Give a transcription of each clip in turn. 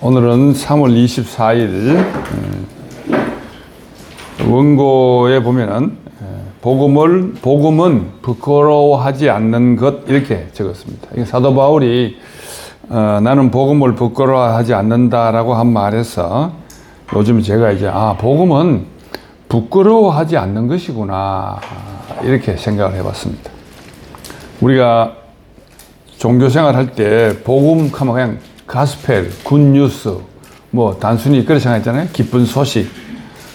오늘은 3월 24일 원고에 보면은 복음은 부끄러워하지 않는 것 이렇게 적었습니다. 사도 바울이 나는 복음을 부끄러워하지 않는다라고 한 말에서 요즘 제가 이제 복음은 부끄러워하지 않는 것이구나 이렇게 생각을 해봤습니다. 우리가 종교생활 할 때 복음 하면 그냥 가스펠, 굿뉴스 뭐 단순히 그렇게 생각했잖아요. 기쁜 소식.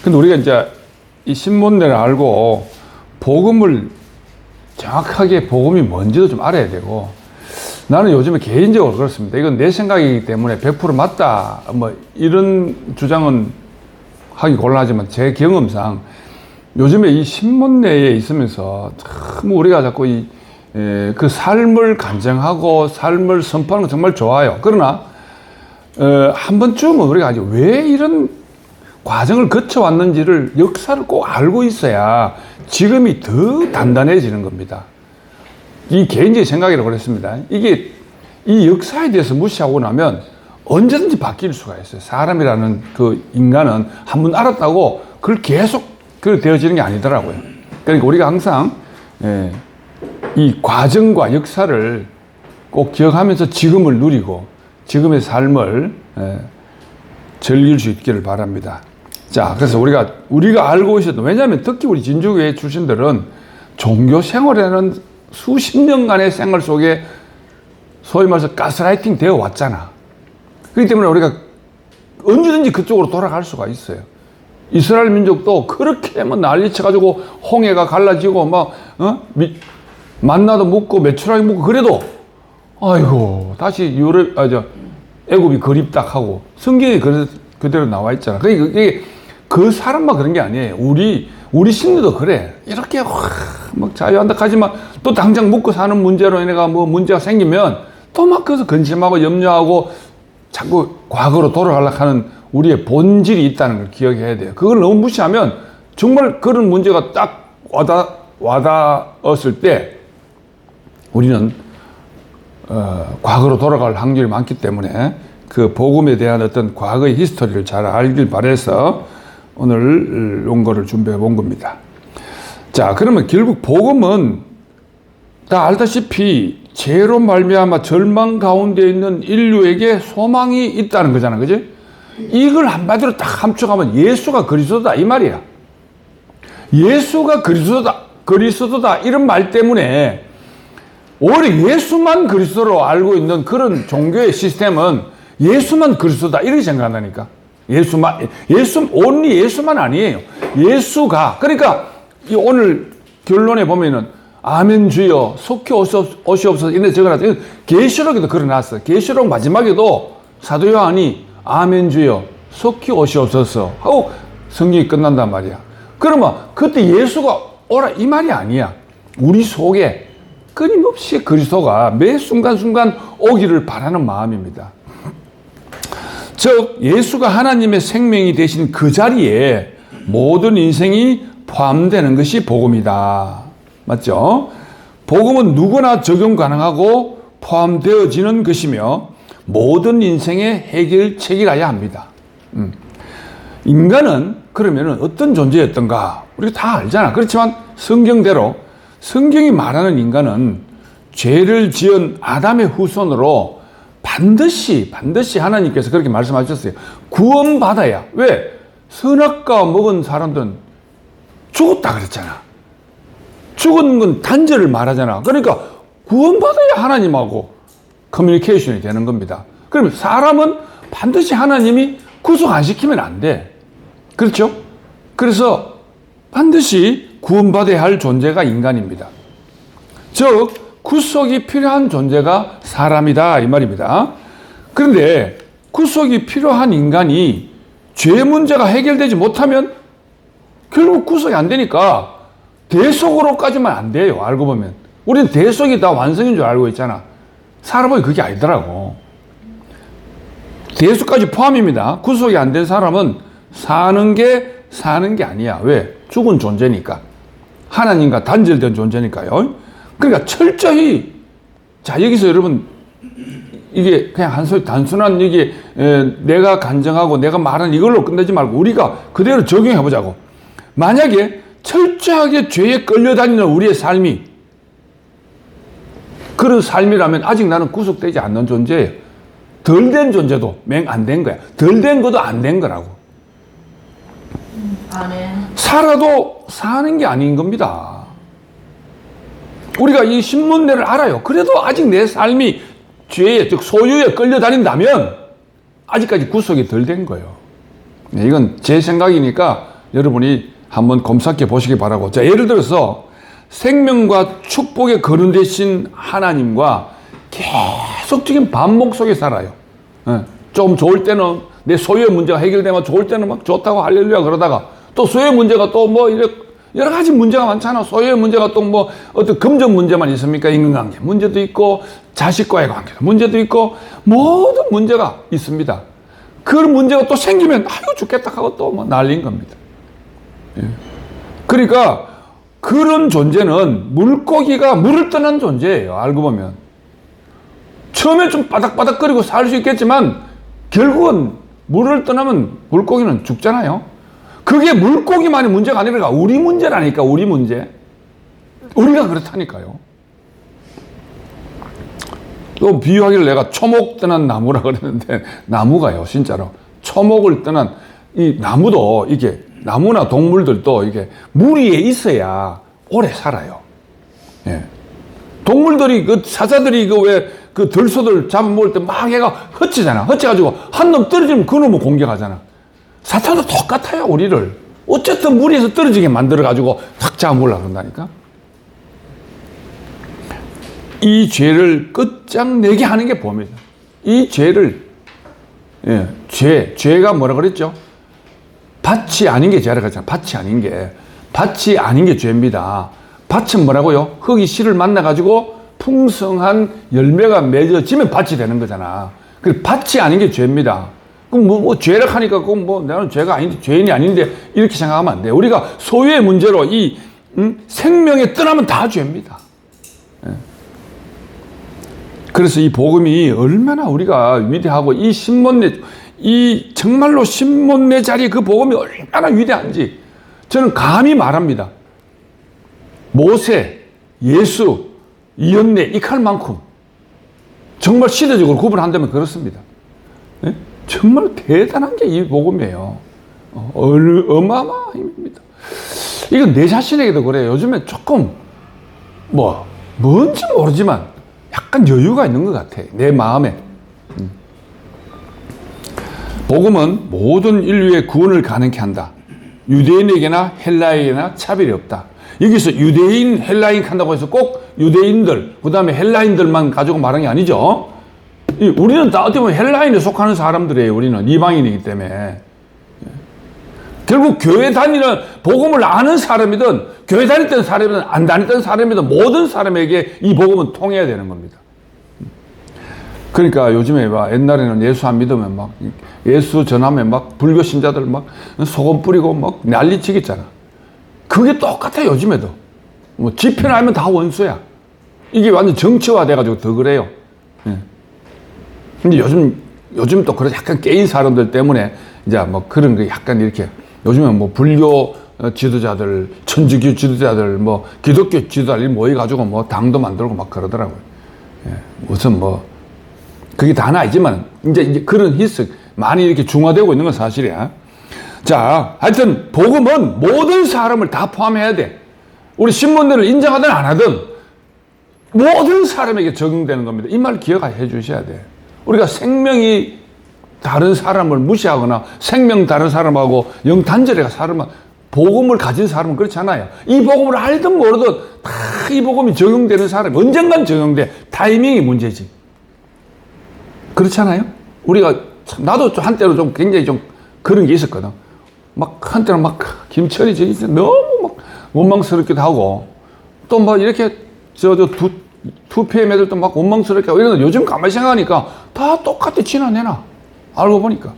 근데 우리가 이제 이 신문대를 알고 복음을 정확하게 복음이 뭔지도 좀 알아야 되고, 나는 요즘에 개인적으로 그렇습니다. 이건 내 생각이기 때문에 100% 맞다 뭐 이런 주장은 하기 곤란하지만 제 경험상 요즘에 이 신문내에 있으면서 참 우리가 자꾸 그 삶을 간증하고 삶을 선포하는 건 정말 좋아요. 그러나 한 번쯤은 우리가 왜 이런 과정을 거쳐왔는지를 역사를 꼭 알고 있어야 지금이 더 단단해지는 겁니다. 이 개인적인 생각이라고 그랬습니다. 이게 이 역사에 대해서 무시하고 나면 언제든지 바뀔 수가 있어요. 사람이라는 그 인간은 한 번 알았다고 그걸 계속 되어지는 게 아니더라고요. 그러니까 우리가 항상 이 과정과 역사를 꼭 기억하면서 지금을 누리고 지금의 삶을 즐길 수 있기를 바랍니다. 자, 그래서 우리가 알고 있었던, 왜냐하면 특히 우리 진주교회 출신들은 종교 생활에는 수십 년간의 생활 속에 소위 말해서 가스라이팅 되어 왔잖아. 그렇기 때문에 우리가 언제든지 그쪽으로 돌아갈 수가 있어요. 이스라엘 민족도 그렇게 뭐 난리쳐가지고 홍해가 갈라지고 만나도 묻고 메추라기 묻고 그래도 아이고 다시 애굽이 그립다 하고 성경에 그대로 나와 있잖아. 그게 그 사람만 그런 게 아니에요. 우리 신도도 그래. 이렇게 막 자유한다 하지만 또 당장 묻고 사는 문제로 얘네가 뭐 문제가 생기면 또 막 그래서 근심하고 염려하고 자꾸 과거로 돌아가려고 하는 우리의 본질이 있다는 걸 기억해야 돼요. 그걸 너무 무시하면 정말 그런 문제가 딱 와닿았을 때 우리는 과거로 돌아갈 확률이 많기 때문에 그 복음에 대한 어떤 과거의 히스토리를 잘 알길 바라서 오늘 원고를 준비해 본 겁니다. 자, 그러면 결국 복음은 다 알다시피 죄로 말미암아 절망 가운데 있는 인류에게 소망이 있다는 거잖아, 그지? 이걸 한마디로 딱 함축하면 예수가 그리스도다 이 말이야. 예수가 그리스도다 이런 말 때문에 오히려 예수만 그리스도로 알고 있는 그런 종교의 시스템은 예수만 그리스도다 이렇게 생각한다니까. 온리 예수만 아니에요. 예수가. 그러니까 오늘 결론에 보면은 아멘 주여 속히 오시옵소서 이런 데 적어놨어요. 계시록에도 그려놨어. 계시록 마지막에도 사도 요한이 아멘 주여 속히 오시옵소서 하고 성경이 끝난단 말이야. 그러면 그때 예수가 오라 이 말이 아니야. 우리 속에 끊임없이 그리스도가 매 순간순간 오기를 바라는 마음입니다. 즉 예수가 하나님의 생명이 되신 그 자리에 모든 인생이 포함되는 것이 복음이다. 맞죠? 복음은 누구나 적용 가능하고 포함되어지는 것이며 모든 인생의 해결책이라야 합니다. 인간은 그러면 어떤 존재였던가 우리가 다 알잖아. 그렇지만 성경대로 성경이 말하는 인간은 죄를 지은 아담의 후손으로 반드시 하나님께서 그렇게 말씀하셨어요. 구원받아야. 왜? 선악과 먹은 사람들은 죽었다 그랬잖아. 죽은 건 단절을 말하잖아. 그러니까 구원받아야 하나님하고 커뮤니케이션이 되는 겁니다. 그러면 사람은 반드시 하나님이 구속 안 시키면 안 돼. 그렇죠? 그래서 반드시 구원받아야 할 존재가 인간입니다. 즉 구속이 필요한 존재가 사람이다 이 말입니다. 그런데 구속이 필요한 인간이 죄 문제가 해결되지 못하면 결국 구속이 안 되니까 대속으로까지만 안 돼요. 알고 보면 우리는 대속이 다 완성인 줄 알고 있잖아. 사람은 그게 아니더라고. 대속까지 포함입니다. 구속이 안 된 사람은 사는 게 아니야. 왜? 죽은 존재니까. 하나님과 단절된 존재니까요. 그러니까 철저히, 자, 여기서 여러분, 이게 그냥 한 소리, 단순한 이게 내가 간증하고 내가 말하는 이걸로 끝내지 말고 우리가 그대로 적용해 보자고. 만약에 철저하게 죄에 끌려다니는 우리의 삶이 그런 삶이라면 아직 나는 구속되지 않는 존재예요. 덜 된 존재도 맹 안 된 거야. 덜 된 것도 안 된 거라고. 살아도 사는 게 아닌 겁니다. 우리가 이 신문내를 알아요. 그래도 아직 내 삶이 죄에, 즉 소유에 끌려다닌다면 아직까지 구속이 덜 된 거예요. 이건 제 생각이니까 여러분이 한번 검사해 보시기 바라고. 자, 예를 들어서 생명과 축복에 거론되신 하나님과 계속적인 반목 속에 살아요. 좀 좋을 때는 내 소유의 문제가 해결되면 좋을 때는 막 좋다고 할렐루야 그러다가 또 소유의 문제가 또 뭐 여러 가지 문제가 많잖아. 소유의 문제가 또 뭐 어떤 금전 문제만 있습니까? 인간관계 문제도 있고 자식과의 관계 문제도 있고 모든 문제가 있습니다. 그런 문제가 또 생기면 아이고 죽겠다 하고 또 뭐 난리인 겁니다. 그러니까 그런 존재는 물고기가 물을 떠난 존재예요. 알고 보면 처음에 좀 바닥바닥거리고 살 수 있겠지만 결국은 물을 떠나면 물고기는 죽잖아요. 그게 물고기만의 문제가 아니라 우리 문제라니까. 우리 문제. 우리가 그렇다니까요. 또 비유하기를 내가 초목 떠난 나무라 그랬는데 나무가요 진짜로 초목을 떠난 이 나무도 이게 나무나 동물들도 이게 물 위에 있어야 오래 살아요. 예. 동물들이 그 사자들이 그 왜 그 들소들 잡아먹을 때 막 얘가 헛치잖아. 헛치가지고 한 놈 떨어지면 그 놈을 공격하잖아. 사탄도 똑같아요. 우리를 어쨌든 물 위에서 떨어지게 만들어가지고 탁 잡아먹으려고 그런다니까. 이 죄를 끝장내게 하는 게 범이죠. 이 죄를 죄가 뭐라 그랬죠? 밭이 아닌 게 죄라 그랬잖아요. 밭이 아닌 게 죄입니다. 밭은 뭐라고요? 흙이 씨를 만나가지고 풍성한 열매가 맺어지면 밭이 되는 거잖아. 그 밭이 아닌 게 죄입니다. 그럼 뭐 죄라 하니까 그건 뭐 나는 죄가 아닌데 죄인이 아닌데 이렇게 생각하면 안 돼. 우리가 소유의 문제로 이 생명에 떠나면 다 죄입니다. 그래서 이 복음이 얼마나 우리가 위대하고 이 신문내 이 정말로 신문내 자리 그 복음이 얼마나 위대한지 저는 감히 말합니다. 모세, 예수, 이언내 이 칼만큼 정말 시대적으로 구분한다면 그렇습니다. 네? 정말 대단한 게 이 복음이에요. 어마어마한 힘입니다. 이건 내 자신에게도 그래요. 요즘에 조금 뭔지 모르지만 약간 여유가 있는 것 같아. 내 마음에. 복음은 모든 인류의 구원을 가능케 한다. 유대인에게나 헬라인에게나 차별이 없다. 여기서 유대인, 헬라인 한다고 해서 꼭 유대인들, 그 다음에 헬라인들만 가지고 말하는 게 아니죠. 우리는 다 어떻게 보면 헬라인에 속하는 사람들이에요. 우리는 이방인이기 때문에. 결국 교회 다니는 복음을 아는 사람이든 교회 다녔던 사람이든 안 다녔던 사람이든 모든 사람에게 이 복음은 통해야 되는 겁니다. 그러니까 요즘에 막 옛날에는 예수 안 믿으면 막 예수 전하면 막 불교 신자들 막 소금 뿌리고 막 난리치겠잖아. 그게 똑같아 요즘에도. 뭐 집회를 하면 다 원수야. 이게 완전 정치화 돼가지고 더 그래요. 예. 근데 요즘 또 그래 약간 깨인 사람들 때문에 이제 뭐 그런 거 약간 이렇게 요즘은 뭐 불교 지도자들, 천주교 지도자들, 뭐 기독교 지도자들 모여가지고 뭐 당도 만들고 막 그러더라고요. 예. 무슨 뭐 그게 다는 아니지만 이제 그런 희석 많이 이렇게 중화되고 있는 건 사실이야. 자, 하여튼 복음은 모든 사람을 다 포함해야 돼. 우리 신문들을 인정하든 안 하든 모든 사람에게 적용되는 겁니다. 이 말 기억해 주셔야 돼. 우리가 생명이 다른 사람을 무시하거나 생명 다른 사람하고 영단절해가 사람은 복음을 가진 사람은 그렇잖아요. 이 복음을 알든 모르든 다 이 복음이 적용되는 사람이 언젠간 적용돼. 타이밍이 문제지. 그렇잖아요? 우리가 나도 한때로 좀 굉장히 좀 그런 게 있었거든. 막 한때는 막 김철이 저기 너무 막 원망스럽기도 하고 또 막 이렇게 투피엠 애들도 막 원망스럽게 하고 이러는데 요즘 가만히 생각하니까 다 똑같이 지나내나 알고 보니까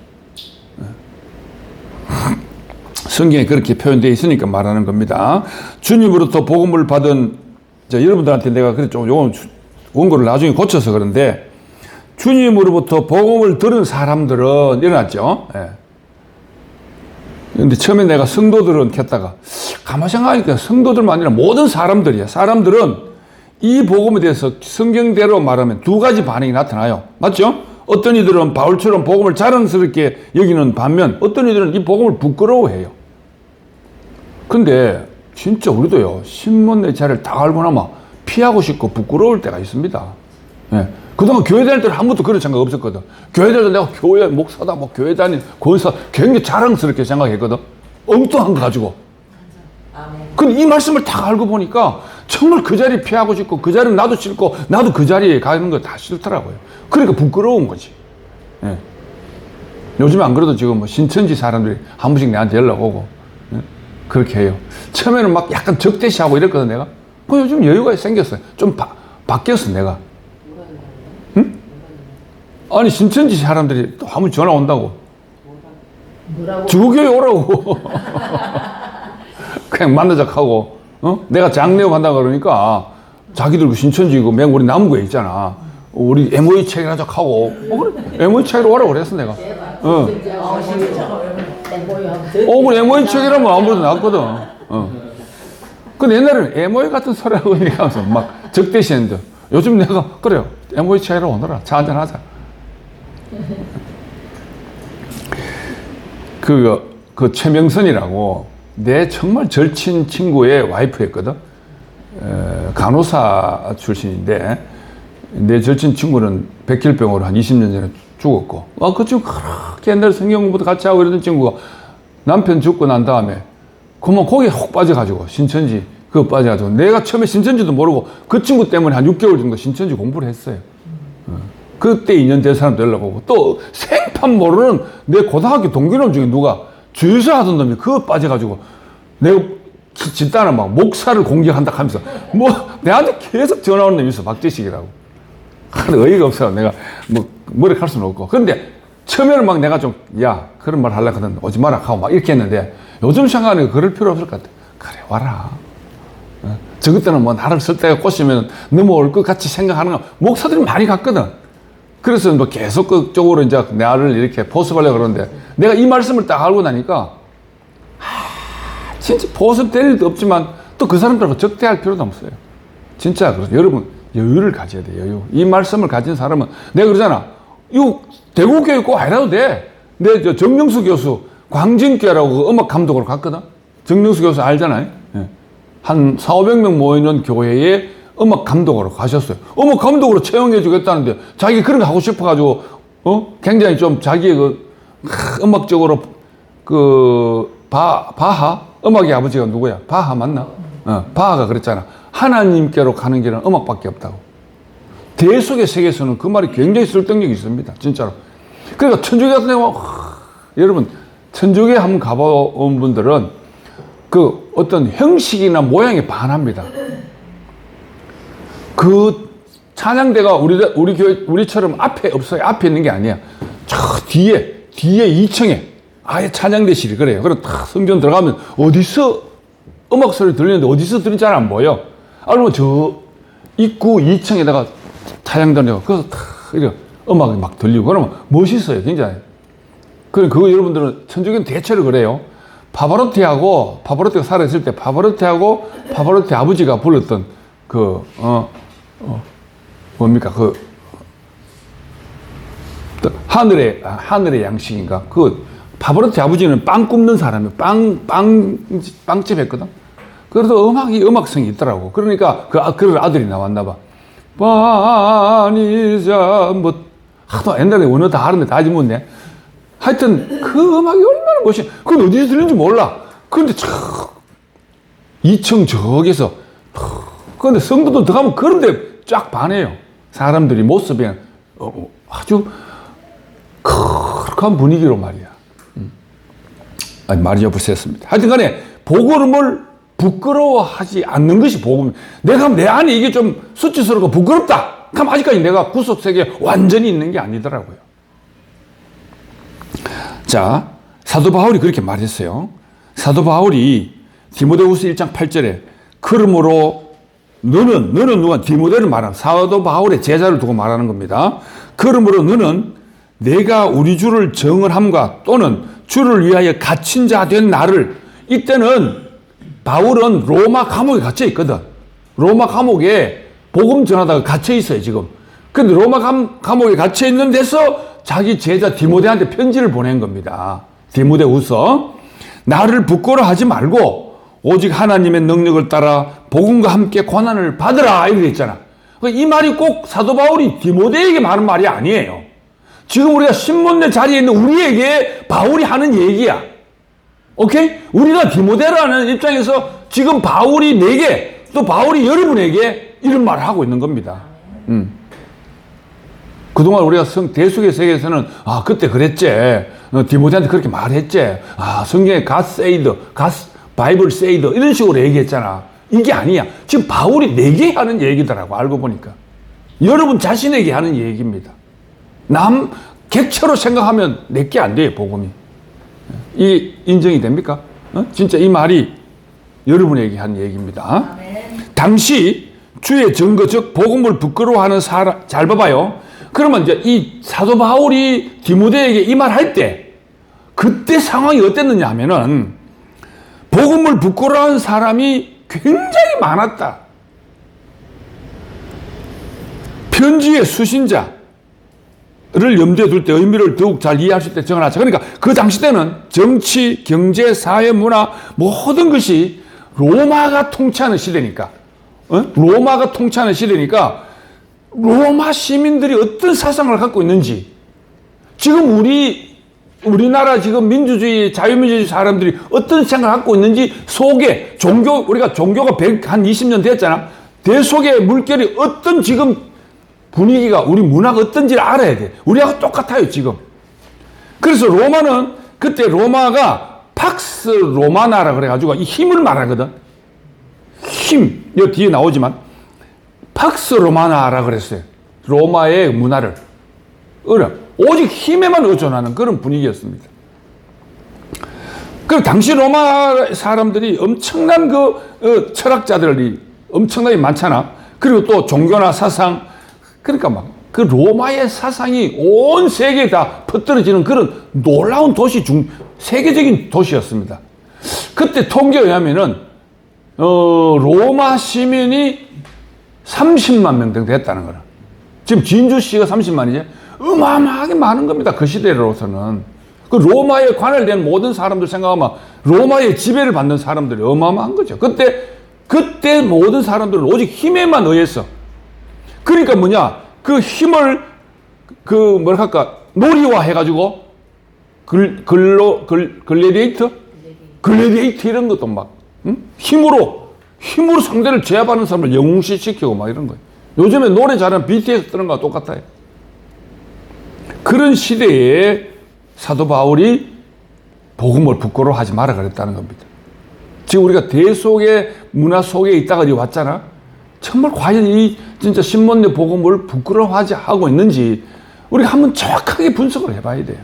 성경에 그렇게 표현되어 있으니까 말하는 겁니다. 주님으로부터 복음을 받은 여러분들한테 내가 그랬죠. 요건 원고를 나중에 고쳐서 그런데 주님으로부터 복음을 들은 사람들은 일어났죠. 예. 근데 처음에 내가 성도들은 켰다가 가만히 생각하니까 성도들만 아니라 모든 사람들이야. 사람들은 이 복음에 대해서 성경대로 말하면 두 가지 반응이 나타나요. 맞죠? 어떤 이들은 바울처럼 복음을 자랑스럽게 여기는 반면 어떤 이들은 이 복음을 부끄러워해요. 근데 진짜 우리도요, 신문의 자리를 다 알고 나면 피하고 싶고 부끄러울 때가 있습니다. 예. 그동안 교회 다닐 때는 한 번도 그런 생각 없었거든. 교회 다닐 때 내가 교회 목사다, 뭐 교회 다닌 권사 굉장히 자랑스럽게 생각했거든. 엉뚱한 거 가지고. 근데 이 말씀을 다 알고 보니까 정말 그 자리 피하고 싶고 그 자리는 나도 싫고 나도 그 자리에 가는 거 다 싫더라고요. 그러니까 부끄러운 거지. 예. 요즘에 안 그래도 지금 뭐 신천지 사람들이 한 번씩 내한테 연락 오고, 예? 그렇게 해요. 처음에는 막 약간 적대시하고 이랬거든, 내가. 그 요즘 여유가 생겼어요. 좀 바뀌었어, 내가. 응? 아니, 신천지 사람들이 또 한 번 전화 온다고. 뭐라고? 주교에 오라고. 그냥 만나자고 하고, 내가 장례업 한다고 그러니까 자기들 신천지고 맹 우리 남구에 있잖아. 우리 MOE 체결하자고 하고, 그래. MOE 체결 오라고 그랬어, 내가. 그래, MOE 체결하면 아무래도 낫거든. 근데 옛날에는 MOE 같은 소리 하고 이러면서 막 적대시했는데 요즘 내가, 그래요. MOE 체결하고 오너라. 차 한잔 하자. 그 최명선이라고 내 정말 절친 친구의 와이프였거든. 간호사 출신인데 내 절친 친구는 백혈병으로 한 20년 전에 죽었고, 그 친구 그렇게 옛날에 성경 공부도 같이 하고 이러던 친구가 남편 죽고 난 다음에 그만 거기에 혹 빠져가지고 신천지 그거 빠져가지고 내가 처음에 신천지도 모르고 그 친구 때문에 한 6개월 정도 신천지 공부를 했어요. 그때 인연 된 사람도 연락 오고 또 생판 모르는 내 고등학교 동기놈 중에 누가 주유소 하던 놈이 그거 빠져가지고 내가 집단을 막 목사를 공격한다 하면서 뭐 내한테 계속 전화 오는 놈이 있어. 박재식이라고. 하도 어이가 없어요. 내가 뭐 머리 갈 수는 없고. 그런데 처음에는 막 내가 좀 야 그런 말 하려고 하던 오지 마라 하고 막 이렇게 했는데 요즘 생각하니까 그럴 필요 없을 것 같아. 그래 와라. 저 그때는 뭐 나를 쓸 때가 꼬시면 넘어올 것 같이 생각하는 거 목사들이 많이 갔거든. 그래서 뭐 계속 그쪽으로 이제 나를 이렇게 보습하려고 그러는데 내가 이 말씀을 딱 알고 나니까 진짜 보습될 일도 없지만 또 그 사람들하고 적대할 필요도 없어요. 진짜 그래서 여러분 여유를 가져야 돼. 여유. 이 말씀을 가진 사람은 내가 그러잖아. 이거 대구교육 꼭 아니라도 돼. 내 저 정명수 교수 광진교회라고 음악 감독으로 갔거든. 정명수 교수 알잖아요. 예. 한 4,500명 모이는 교회에 음악 감독으로 가셨어요. 음악 감독으로 채용해 주겠다는데 자기 그런 거 하고 싶어가지고 굉장히 좀 자기의 음악적으로 바하 음악의 아버지가 누구야? 바하 맞나? 바하가 그랬잖아. 하나님께로 가는 길은 음악밖에 없다고. 대속의 세계에서는 그 말이 굉장히 설득력이 있습니다. 진짜로. 그러니까 천주교 같은 경우 여러분 천주교에 한번 가본 분들은 그 어떤 형식이나 모양에 반합니다. 그 찬양대가 우리 교회 우리처럼 앞에 없어요. 앞에 있는 게 아니야. 저 뒤에 2층에 아예 찬양대실이 그래요. 그리고 딱 성전 들어가면 어디서 음악 소리 들리는데 어디서 들리는지 잘 안 보여. 알고 저 입구 2층에다가 찬양단이고 그래서 탁 이렇게 음악이 막 들리고 그러면 멋있어요. 굉장히. 그거 여러분들은 천주교는 대체로 그래요. 파바로티가 살아있을 때 파바로티 아버지가 불렀던 뭡니까 하늘의 양식인가 파바로티 아버지는 빵 굽는 사람이에요. 빵집 했거든. 그래도 음악성이 있더라고. 그러니까 그런 아들이 나왔나 봐. 바니자 하도 옛날에 원어 다 하는데 다 지못네. 하여튼 그 음악이 얼마나 멋있어. 그건 어디서 들리는지 몰라. 그런데 2층 저기서 그런데 성도도 들어가면 그런데 쫙 반해요. 사람들이 모습이 아주 거룩한 분위기로 말이야. 말이 옆으로 하여튼 간에 복음을 부끄러워하지 않는 것이 복음. 내가 내 안에 이게 좀 수치스럽고 부끄럽다. 그럼 아직까지 내가 구속세계에 완전히 있는 게 아니더라고요. 자, 사도 바울이 그렇게 말했어요. 사도 바울이 디모데후서 1장 8절에 그러므로 너는 누가 디모데를 말하는 사도 바울의 제자를 두고 말하는 겁니다. 그러므로 너는 내가 우리 주를 정언함과 또는 주를 위하여 갇힌 자 된 나를, 이때는 바울은 로마 감옥에 갇혀 있거든. 로마 감옥에 복음 전하다가 갇혀 있어요, 지금. 근데 로마 감옥에 갇혀 있는 데서 자기 제자 디모데한테 편지를 보낸 겁니다. 디모데후서. 나를 부끄러워하지 말고 오직 하나님의 능력을 따라 복음과 함께 고난을 받으라, 이렇게 했잖아. 이 말이 꼭 사도 바울이 디모데에게 하는 말이 아니에요. 지금 우리가 신문대 자리에 있는 우리에게 바울이 하는 얘기야. 오케이? 우리가 디모데라는 입장에서 지금 바울이 내게, 또 바울이 여러분에게 이런 말을 하고 있는 겁니다. 그동안 우리가 대속의 세계에서는 그때 그랬지. 디모데한테 그렇게 말했지. 성경에 God said, God Bible said 이런 식으로 얘기했잖아. 이게 아니야. 지금 바울이 내게 하는 얘기더라고, 알고 보니까. 여러분 자신에게 하는 얘기입니다. 남 객체로 생각하면 내게 안 돼요, 복음이. 이 인정이 됩니까? 진짜 이 말이 여러분에게 한 얘기입니다. 당시 주의 증거, 즉 복음을 부끄러워하는 사람, 잘 봐봐요. 그러면 이제 이 사도 바울이 디모데에게 이 말 할 때, 그때 상황이 어땠느냐 하면은, 복음을 부끄러워하는 사람이 굉장히 많았다. 편지의 수신자를 염두에 둘 때 의미를 더욱 잘 이해할 수 있게 정하자. 그러니까 그 당시 때는 정치, 경제, 사회, 문화 모든 것이 로마가 통치하는 시대니까, 로마가 통치하는 시대니까 로마 시민들이 어떤 사상을 갖고 있는지, 지금 우리나라 지금 민주주의, 자유민주주의 사람들이 어떤 생각을 갖고 있는지 속에 우리가 종교가 120년 됐잖아. 대속의 물결이 어떤 지금 분위기가, 우리 문화가 어떤지를 알아야 돼. 우리하고 똑같아요, 지금. 그래서 로마는, 그때 로마가 팍스 로마나라 그래가지고 이 힘을 말하거든. 힘, 여기 뒤에 나오지만 팍스 로마나라 그랬어요. 로마의 문화를. 오직 힘에만 의존하는 그런 분위기였습니다. 그리고 당시 로마 사람들이 엄청난 철학자들이 엄청나게 많잖아. 그리고 또 종교나 사상, 그러니까 막 그 로마의 사상이 온 세계에 다 퍼뜨려지는 그런 놀라운 도시 세계적인 도시였습니다. 그때 통계에 의하면은, 로마 시민이 30만 명 정도 됐다는 거라. 지금 진주시가 30만이지? 어마어마하게 많은 겁니다. 그 시대로서는. 그 로마에 관할된 모든 사람들 생각하면 로마의 지배를 받는 사람들이 어마어마한 거죠. 그때 모든 사람들은 오직 힘에만 의해서. 그러니까 그 힘을, 놀이화 해가지고, 글래디에이터 이런 것도 막, 힘으로 상대를 제압하는 사람을 영웅시시키고 막 이런 거예요. 요즘에 노래 잘하는 BTS 뜨는 거와 똑같아요. 그런 시대에 사도 바울이 복음을 부끄러워하지 마라 그랬다는 겁니다. 지금 우리가 대속의 문화 속에 있다가 어디 왔잖아. 정말 과연 이 진짜 신문의 복음을 부끄러워하지 하고 있는지 우리가 한번 정확하게 분석을 해봐야 돼요.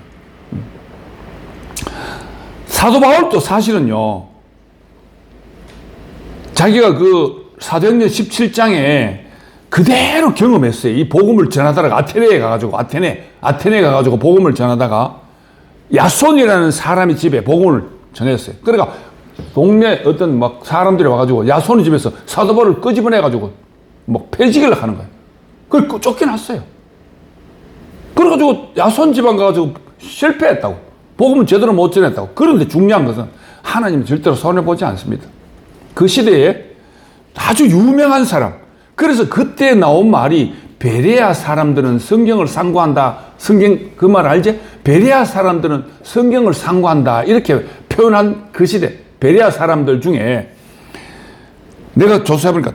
사도 바울도 사실은요, 자기가 사도행전 17장에 그대로 경험했어요. 이 복음을 전하다가 아테네에 가가지고 복음을 전하다가 야손이라는 사람의 집에 복음을 전했어요. 그러니까 동네 어떤 사람들이 와가지고 야손의 집에서 사도 바울을 끄집어내가지고 폐지기를 하는 거예요. 그걸 쫓겨났어요. 그래가지고 야손 집안 가가지고 실패했다고. 복음은 제대로 못 전했다고. 그런데 중요한 것은 하나님이 절대로 손해보지 않습니다. 그 시대에 아주 유명한 사람. 그래서 그때 나온 말이 베레아 사람들은 성경을 상고한다. 그 말 알지? 베레아 사람들은 성경을 상고한다. 이렇게 표현한 그 시대. 베레아 사람들 중에 내가 조사해보니까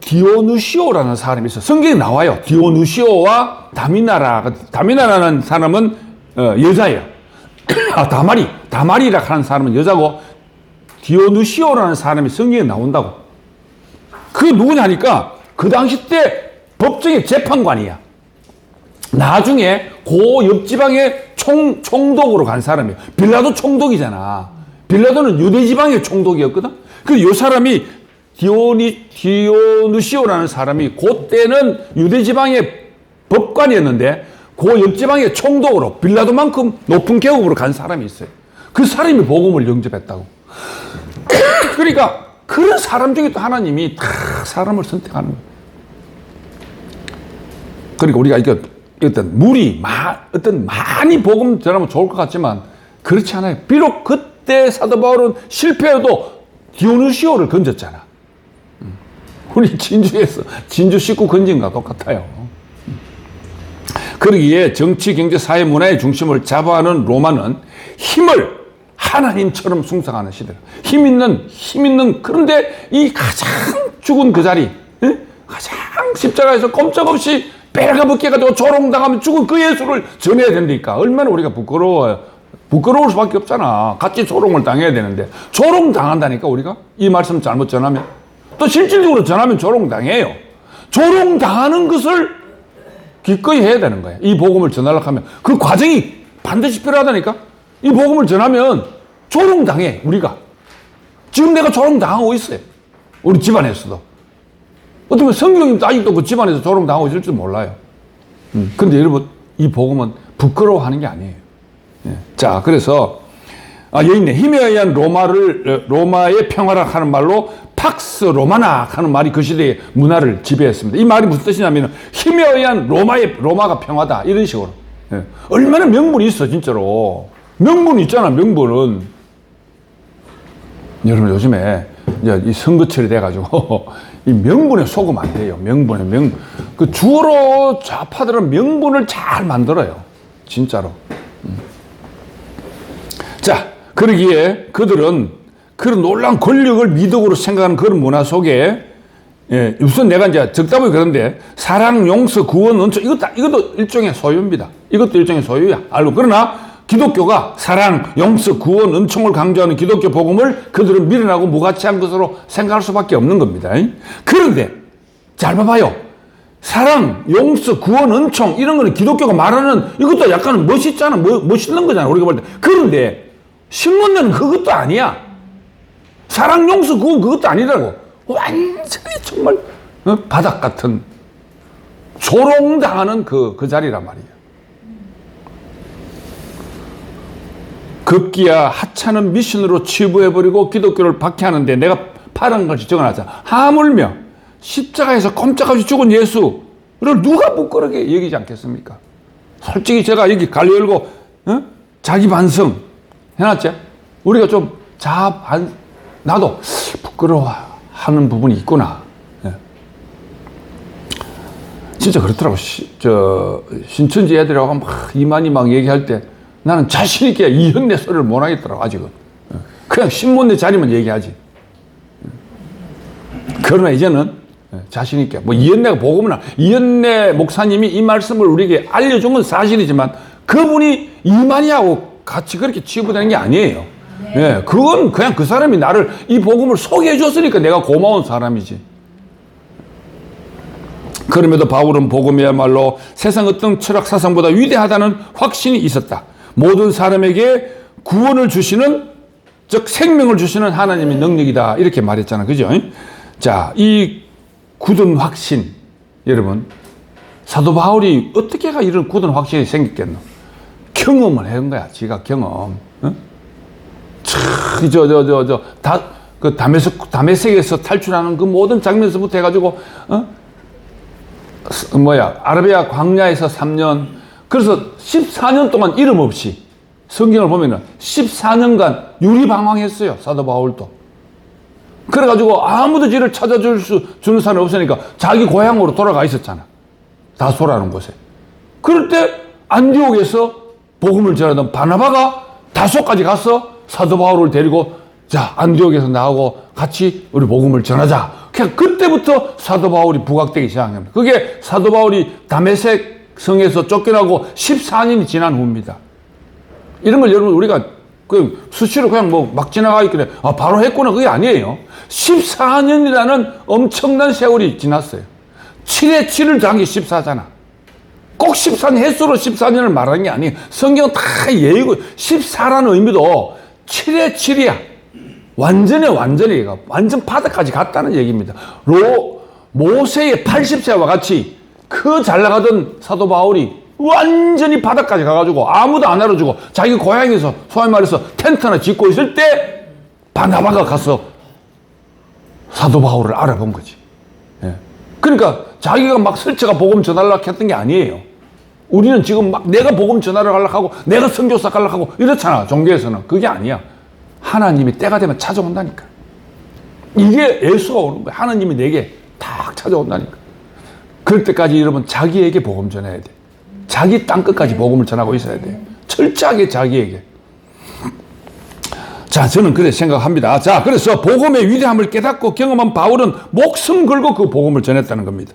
디오누시오라는 사람이 있어. 성경에 나와요. 디오누시오와 다미나라는 사람은 여자예요. 다마리라 하는 사람은 여자고 디오누시오라는 사람이 성경에 나온다고. 그게 누구냐니까 그 당시 때 법정의 재판관이야. 나중에 옆지방의 총독으로 간 사람이에요. 빌라도 총독이잖아. 빌라도는 유대 지방의 총독이었거든. 이 사람이 디오누시오라는 사람이 그때는 유대 지방의 법관이었는데 그 옆지방의 총독으로 빌라도만큼 높은 계급으로 간 사람이 있어요. 그 사람이 복음을 영접했다고. 그러니까 그런 사람 중에 또 하나님이 다 사람을 선택하는 거예요. 그러니까 우리가 이거 어떤 많이 복음 전하면 좋을 것 같지만 그렇지 않아요. 비록 그때 사도 바울은 실패해도 디오누시오를 건졌잖아. 우리 진주에서 진주 식구 건진 거 똑같아요. 그러기에 정치, 경제, 사회, 문화의 중심을 잡아하는 로마는 힘을 하나님처럼 숭상하는 시대다. 힘 있는 그런데 이 가장 죽은 그 자리, 가장 십자가에서 꼼짝없이 빨가벗겨가지고 조롱당하면 죽은 그 예수를 전해야 된다니까. 얼마나 우리가 부끄러워요. 부끄러울 수밖에 없잖아. 같이 조롱을 당해야 되는데 조롱당한다니까. 우리가 이 말씀 잘못 전하면 또 실질적으로 전하면 조롱당해요. 조롱당하는 것을 기꺼이 해야 되는 거예요. 이 복음을 전하려고 하면 그 과정이 반드시 필요하다니까. 이 복음을 전하면 조롱당해. 우리가 지금 내가 조롱당하고 있어요. 우리 집안에서도 어떻게 성경님도 아직도 그 집안에서 조롱당하고 있을지 몰라요. 근데 여러분 이 복음은 부끄러워하는 게 아니에요. 예. 자, 그래서 여기 있네. 힘에 의한 로마의 평화라 하는 말로 팍스 로마나 하는 말이 그 시대의 문화를 지배했습니다. 이 말이 무슨 뜻이냐면 힘에 의한 로마가 평화다 이런 식으로. 예. 얼마나 명분이 있어 진짜로. 명분이 있잖아. 명분은 여러분 요즘에 이제 이 선거철이 돼가지고 이 명분에 속으면 안 돼요. 그 주로 좌파들은 명분을 잘 만들어요. 진짜로. 자, 그러기에 그들은 그런 놀라운 권력을 미덕으로 생각하는 그런 문화 속에, 예, 우선 내가 이제 적다 보니 그런데 사랑, 용서, 구원, 은총 이것도 일종의 소유입니다. 이것도 일종의 소유야. 알고. 그러나 기독교가 사랑, 용서, 구원, 은총을 강조하는 기독교 복음을 그들은 미련하고 무가치한 것으로 생각할 수밖에 없는 겁니다. 그런데 잘 봐봐요. 사랑, 용서, 구원, 은총 이런 거는 기독교가 말하는 이것도 약간 멋있잖아. 멋있는 거잖아. 우리가 볼 때. 그런데 신문에는 그것도 아니야. 사랑, 용서, 구원 그것도 아니라고. 완전히 정말 바닥 같은 조롱당하는 그 자리란 말이에요. 급기야 하찮은 미션으로 치부해버리고 기독교를 박해하는데 내가 파란 것이 적어놨잖아. 하물며 십자가에서 꼼짝없이 죽은 예수를 누가 부끄럽게 여기지 않겠습니까? 솔직히 제가 여기 갈려 열고 자기 반성 해놨죠. 우리가 좀 나도 부끄러워하는 부분이 있구나. 예. 진짜 그렇더라고. 신천지 애들하고 막 이만희 막 얘기할 때 나는 자신있게 이현내 소리를 못 하겠더라고, 아직은. 그냥 신문내 자리만 얘기하지. 그러나 이제는 자신있게, 이현내가 복음이나, 이현내 목사님이 이 말씀을 우리에게 알려준 건 사실이지만 그분이 이만희하고 같이 그렇게 치부되는 게 아니에요. 예, 그건 그냥 그 사람이 나를 이 복음을 소개해 줬으니까 내가 고마운 사람이지. 그럼에도 바울은 복음이야말로 세상 어떤 철학 사상보다 위대하다는 확신이 있었다. 모든 사람에게 구원을 주시는, 즉 생명을 주시는 하나님의 능력이다. 이렇게 말했잖아. 그죠? 자, 이 굳은 확신, 여러분, 사도 바울이 어떻게가 이런 굳은 확신이 생겼겠노? 경험을 해온 거야. 지가 경험. 다메섹에서 탈출하는 그 모든 장면에서부터 해가지고, 아라비아 광야에서 3년, 그래서 14년 동안 이름 없이 성경을 보면은 14년간 유리방황했어요. 사도 바울도. 그래가지고 아무도 지를 주는 사람이 없으니까 자기 고향으로 돌아가 있었잖아. 다소라는 곳에. 그럴 때 안디옥에서 복음을 전하던 바나바가 다소까지 가서 사도 바울을 데리고 자, 안디옥에서 나오고 같이 우리 복음을 전하자. 그냥 그때부터 사도 바울이 부각되기 시작합니다. 그게 사도 바울이 다메섹 성에서 쫓겨나고 14년이 지난 후입니다. 이런 걸 여러분 우리가 수시로 그냥 막 지나가 있길래 바로 했구나. 그게 아니에요. 14년이라는 엄청난 세월이 지났어요. 7에 7을 더한 게 14잖아. 꼭 14년 횟수로 14년을 말하는 게 아니에요. 성경은 다 예의고 14라는 의미도 7에 7이야. 완전 바닥까지 갔다는 얘기입니다. 모세의 80세와 같이 그 잘 나가던 사도 바울이 완전히 바닥까지 가가지고 아무도 안 알아주고 자기 고향에서 소위 말해서 텐트나 짓고 있을 때 바나바가 가서 사도 바울을 알아본 거지. 예. 그러니까 자기가 막 설치가 복음 전하려고 했던 게 아니에요. 우리는 지금 막 내가 복음 전하러 가려고 하고 내가 선교사 가려고 하고 이렇잖아. 종교에서는. 그게 아니야. 하나님이 때가 되면 찾아온다니까. 이게 예수가 오는 거야. 하나님이 내게 딱 찾아온다니까. 그럴 때까지 여러분 자기에게 복음 전해야 돼. 자기 땅끝까지 복음을 전하고 있어야 돼. 철저하게 자기에게. 자, 저는 그렇게 생각합니다. 자, 그래서 복음의 위대함을 깨닫고 경험한 바울은 목숨 걸고 그 복음을 전했다는 겁니다.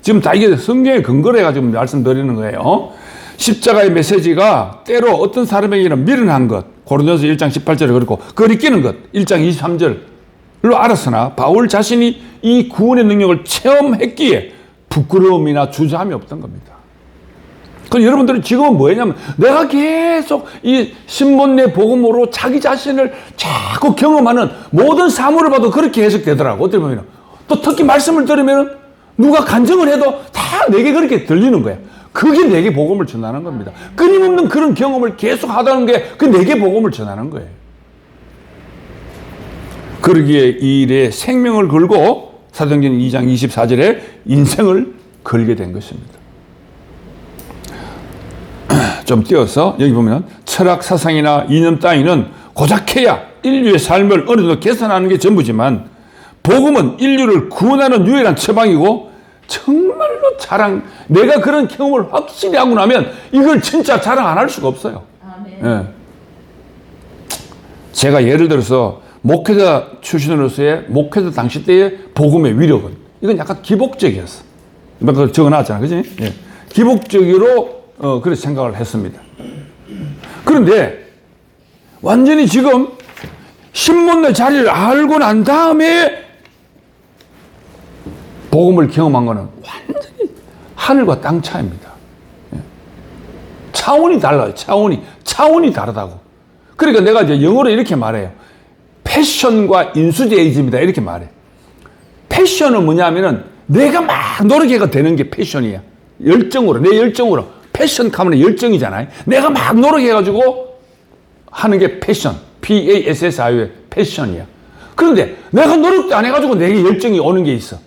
지금 다 이게 성경에 근거를 해가지고 말씀드리는 거예요. 십자가의 메시지가 때로 어떤 사람에게는 미련한 것, 고린도서 1장 18절에 그렇고 거리끼는 것, 1장 23절로 알았으나 바울 자신이 이 구원의 능력을 체험했기에 부끄러움이나 주저함이 없던 겁니다. 그럼 여러분들은 지금은 뭐냐면 내가 계속 이 신문의 복음으로 자기 자신을 자꾸 경험하는 모든 사물을 봐도 그렇게 해석되더라고. 어떻게 보면 또 특히 말씀을 들으면 누가 간증을 해도 다 내게 그렇게 들리는 거야. 그게 내게 복음을 전하는 겁니다. 끊임없는 그런 경험을 계속 하다는 게 그 내게 복음을 전하는 거예요. 그러기에 이 일에 생명을 걸고 사도행전 2장 24절에 인생을 걸게 된 것입니다. 좀 띄어서 여기 보면 철학 사상이나 이념 따위는 고작해야 인류의 삶을 어느 정도 개선하는 게 전부지만 복음은 인류를 구원하는 유일한 처방이고 정말로 내가 그런 경험을 확실히 하고 나면 이걸 진짜 자랑 안 할 수가 없어요. 예. 제가 예를 들어서 목회자 출신으로서의 목회자 당시 때의 복음의 위력은 이건 약간 기복적이었어. 그거 적어놨잖아. 그지? 예. 기복적으로 그렇게 생각을 했습니다. 그런데 완전히 지금 신문의 자리를 알고 난 다음에 복음을 경험한 거는 완전히 하늘과 땅 차이입니다. 차원이 달라요. 차원이 다르다고. 그러니까 내가 이제 영어로 이렇게 말해요. 패션과 인수제이즘이다 이렇게 말해. 패션은 뭐냐면은 내가 막 노력해가 되는 게 패션이야. 열정으로, 내 열정으로. 패션 가면 열정이잖아요. 내가 막 노력해가지고 하는 게 패션. PASSIO의 패션이야. 그런데 내가 노력도 안 해가지고 내게 열정이 오는 게 있어.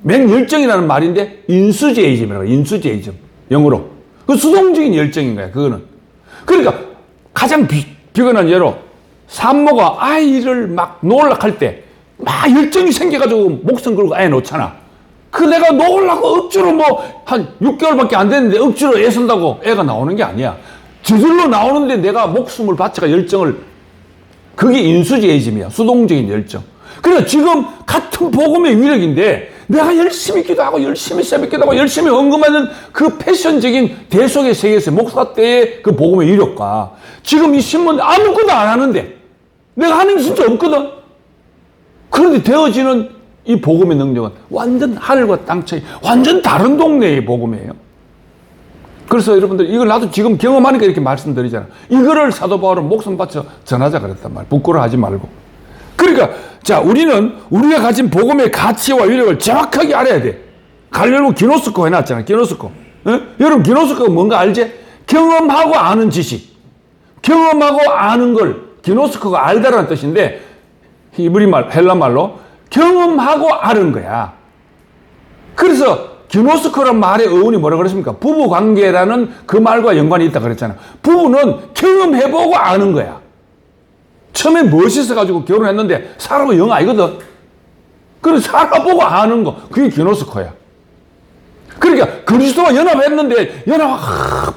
맹열정이라는 말인데 인수제이즘이라고. 인수제이즘. 영어로. 그 수동적인 열정인 거야. 그거는. 그러니까 가장 비근한 예로 산모가 아이를 막 놓으려고 때 막 열정이 생겨가지고 목숨 걸고 아예 놓잖아. 그 내가 놓으려고 억지로 한 6개월밖에 안 됐는데 억지로 애쓴다고 애가 나오는 게 아니야. 저절로 나오는데 내가 목숨을 바쳐가 열정을, 그게 인수제이즘이야. 수동적인 열정. 그러니까 지금 같은 복음의 위력인데 내가 열심히 기도하고 열심히 새벽기도하고 열심히 헌금하는 그 패션적인 대속의 세계에서 목사 때의 그 복음의 위력과 지금 이 신문 아무것도 안 하는데 내가 하는 게 진짜 없거든. 그런데 되어지는 이 복음의 능력은 완전 하늘과 땅 차이, 완전 다른 동네의 복음이에요. 그래서 여러분들 이걸 나도 지금 경험하니까 이렇게 말씀드리잖아. 이거를 사도 바울은 목숨 바쳐 전하자 그랬단 말이야. 부끄러워하지 말고. 그러니까 자, 우리는 우리가 가진 복음의 가치와 위력을 정확하게 알아야 돼. 갈릴보 기노스코 해놨잖아. 기노스코. 여러분 기노스코가 뭔가 알지? 경험하고 아는 지식. 경험하고 아는 걸 기노스코가 알다라는 뜻인데 히브리 말, 헬라 말로 경험하고 아는 거야. 그래서 기노스코란 말의 어원이 뭐라고 그랬습니까? 부부 관계라는 그 말과 연관이 있다 그랬잖아. 부부는 경험해보고 아는 거야. 처음에 무엇이 있어가지고 결혼했는데 살아보고 영 아니거든. 그래서 살아보고 아는 거. 그게 기노스코야. 그러니까 그리스도와 연합했는데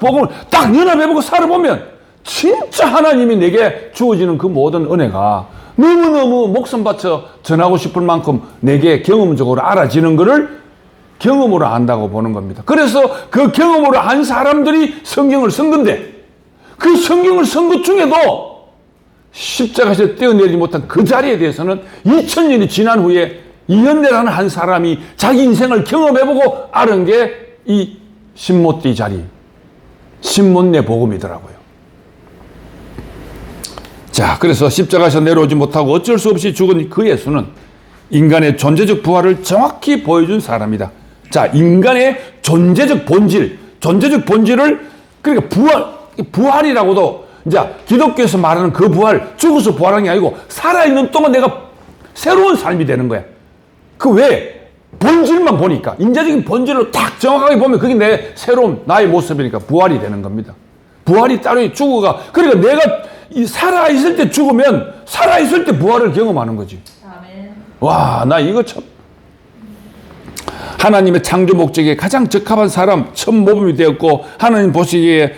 복음을 딱 연합해보고 살아보면 진짜 하나님이 내게 주어지는 그 모든 은혜가 너무너무 목숨 바쳐 전하고 싶을 만큼 내게 경험적으로 알아지는 것을 경험으로 안다고 보는 겁니다. 그래서 그 경험으로 한 사람들이 성경을 쓴 건데 그 성경을 쓴 것 중에도 십자가에서 떼어내지 못한 그 자리에 대해서는 2000년이 지난 후에 이현대라는 한 사람이 자기 인생을 경험해보고 알은 게 이 신모띠 자리, 신문내 복음이더라고요. 자, 그래서 십자가에서 내려오지 못하고 어쩔 수 없이 죽은 그 예수는 인간의 존재적 부활을 정확히 보여준 사람이다. 자, 인간의 존재적 본질을, 그러니까 부활이라고도, 이제 기독교에서 말하는 그 부활, 죽어서 부활한 게 아니고 살아있는 동안 내가 새로운 삶이 되는 거야. 그 왜? 본질만 보니까, 인자적인 본질로 딱 정확하게 보면 그게 내 새로운 나의 모습이니까 부활이 되는 겁니다. 부활이 따로 죽어가, 그러니까 내가 살아있을 때 죽으면 살아있을 때 부활을 경험하는 거지. 아멘. 와, 나 이거 참. 하나님의 창조 목적에 가장 적합한 사람, 첫 모범이 되었고 하나님 보시기에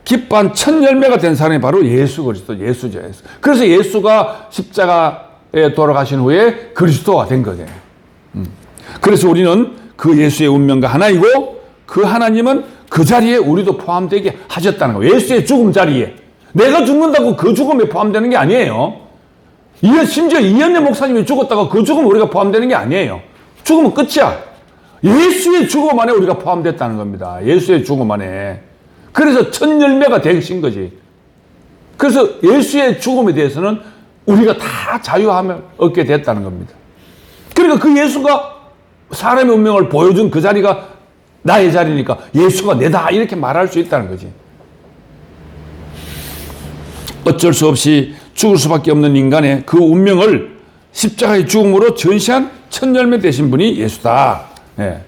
기뻐한 첫 열매가 된 사람이 바로 예수 그리스도, 예수죠. 예수. 그래서 예수가 십자가에 돌아가신 후에 그리스도가 된 거예요. 그래서 우리는 그 예수의 운명과 하나이고 그 하나님은 그 자리에 우리도 포함되게 하셨다는 거예요. 예수의 죽음 자리에. 내가 죽는다고 그 죽음에 포함되는 게 아니에요. 심지어 이현래 목사님이 죽었다고 그 죽음 우리가 포함되는 게 아니에요. 죽으면 끝이야. 예수의 죽음 안에 우리가 포함됐다는 겁니다. 예수의 죽음 안에. 그래서 첫 열매가 되신 거지. 그래서 예수의 죽음에 대해서는 우리가 다 자유함을 얻게 됐다는 겁니다. 그러니까 그 예수가 사람의 운명을 보여준 그 자리가 나의 자리니까 예수가 내다 이렇게 말할 수 있다는 거지. 어쩔 수 없이 죽을 수밖에 없는 인간의 그 운명을 십자가의 죽음으로 전시한 첫 열매 되신 분이 예수다. 예.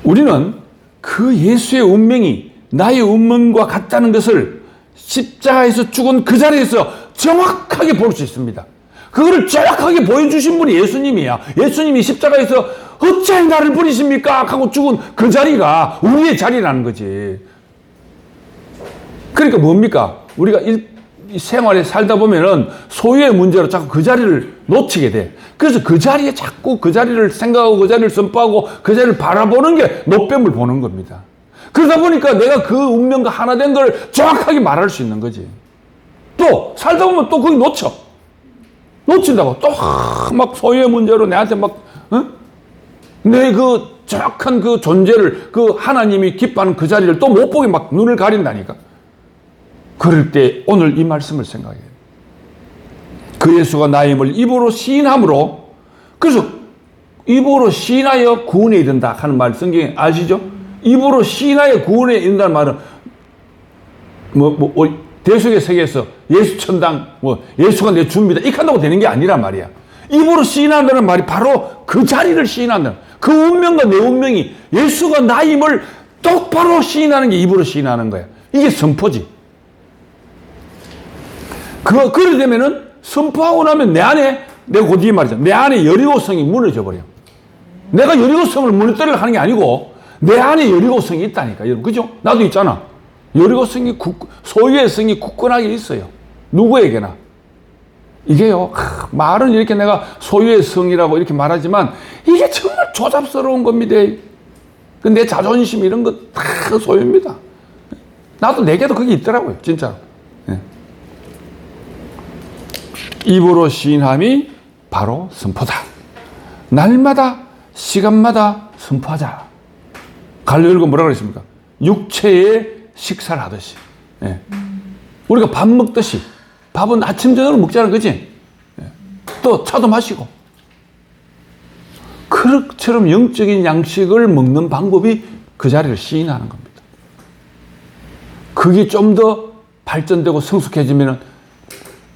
우리는 그 예수의 운명이 나의 운명과 같다는 것을 십자가에서 죽은 그 자리에서 정확하게 볼 수 있습니다. 그거를 정확하게 보여주신 분이 예수님이야. 예수님이 십자가에서 어찌 나를 버리십니까? 하고 죽은 그 자리가 우리의 자리라는 거지. 그러니까 뭡니까? 우리가 이 생활에 살다 보면은 소유의 문제로 자꾸 그 자리를 놓치게 돼. 그래서 그 자리에 자꾸 그 자리를 생각하고 그 자리를 선포하고 그 자리를 바라보는 게 노뱀을 보는 겁니다. 그러다 보니까 내가 그 운명과 하나 된 걸 정확하게 말할 수 있는 거지. 또 살다 보면 또 거기 놓친다고 또 막 소유의 문제로 내한테 막 내 그 정확한 그 존재를 그 하나님이 기뻐하는 그 자리를 또 못 보게 막 눈을 가린다니까. 그럴 때 오늘 이 말씀을 생각해요. 그 예수가 나의 힘을 입으로 시인함으로, 그래서 입으로 시인하여 구원에 이른다 하는 말 성경에 아시죠? 입으로 시인하여 구원에 이른다는 말은 대속의 세계에서 예수 천당, 예수가 내 주입니다 이렇게 한다고 되는 게 아니란 말이야. 입으로 시인한다는 말이 바로 그 자리를 시인한다. 그 운명과 내 운명이 예수가 나의 힘을 똑바로 시인하는 게 입으로 시인하는 거야. 이게 선포지. 그래 되면은 선포하고 나면 내 안에, 내가 그 뒤에 말이죠. 내 안에 여리고성이 무너져 버려. 내가 여리고성을 무너뜨리려 하는 게 아니고 내 안에 여리고성이 있다니까. 여러분, 그죠? 나도 있잖아. 여리고성이 소유의 성이 굳건하게 있어요. 누구에게나. 이게요, 말은 이렇게 내가 소유의 성이라고 이렇게 말하지만 이게 정말 조잡스러운 겁니다. 내 자존심 이런 거 다 소유입니다. 나도 내게도 그게 있더라고요. 진짜로. 네. 입으로 시인함이 바로 선포다. 날마다 시간마다 선포하자. 갈릴리가 뭐라 그랬습니까? 육체의 식사를 하듯이. 예. 우리가 밥 먹듯이. 밥은 아침 저녁으로 먹자는 거지. 예. 또 차도 마시고. 그릇처럼 영적인 양식을 먹는 방법이 그 자리를 시인하는 겁니다. 그게 좀 더 발전되고 성숙해지면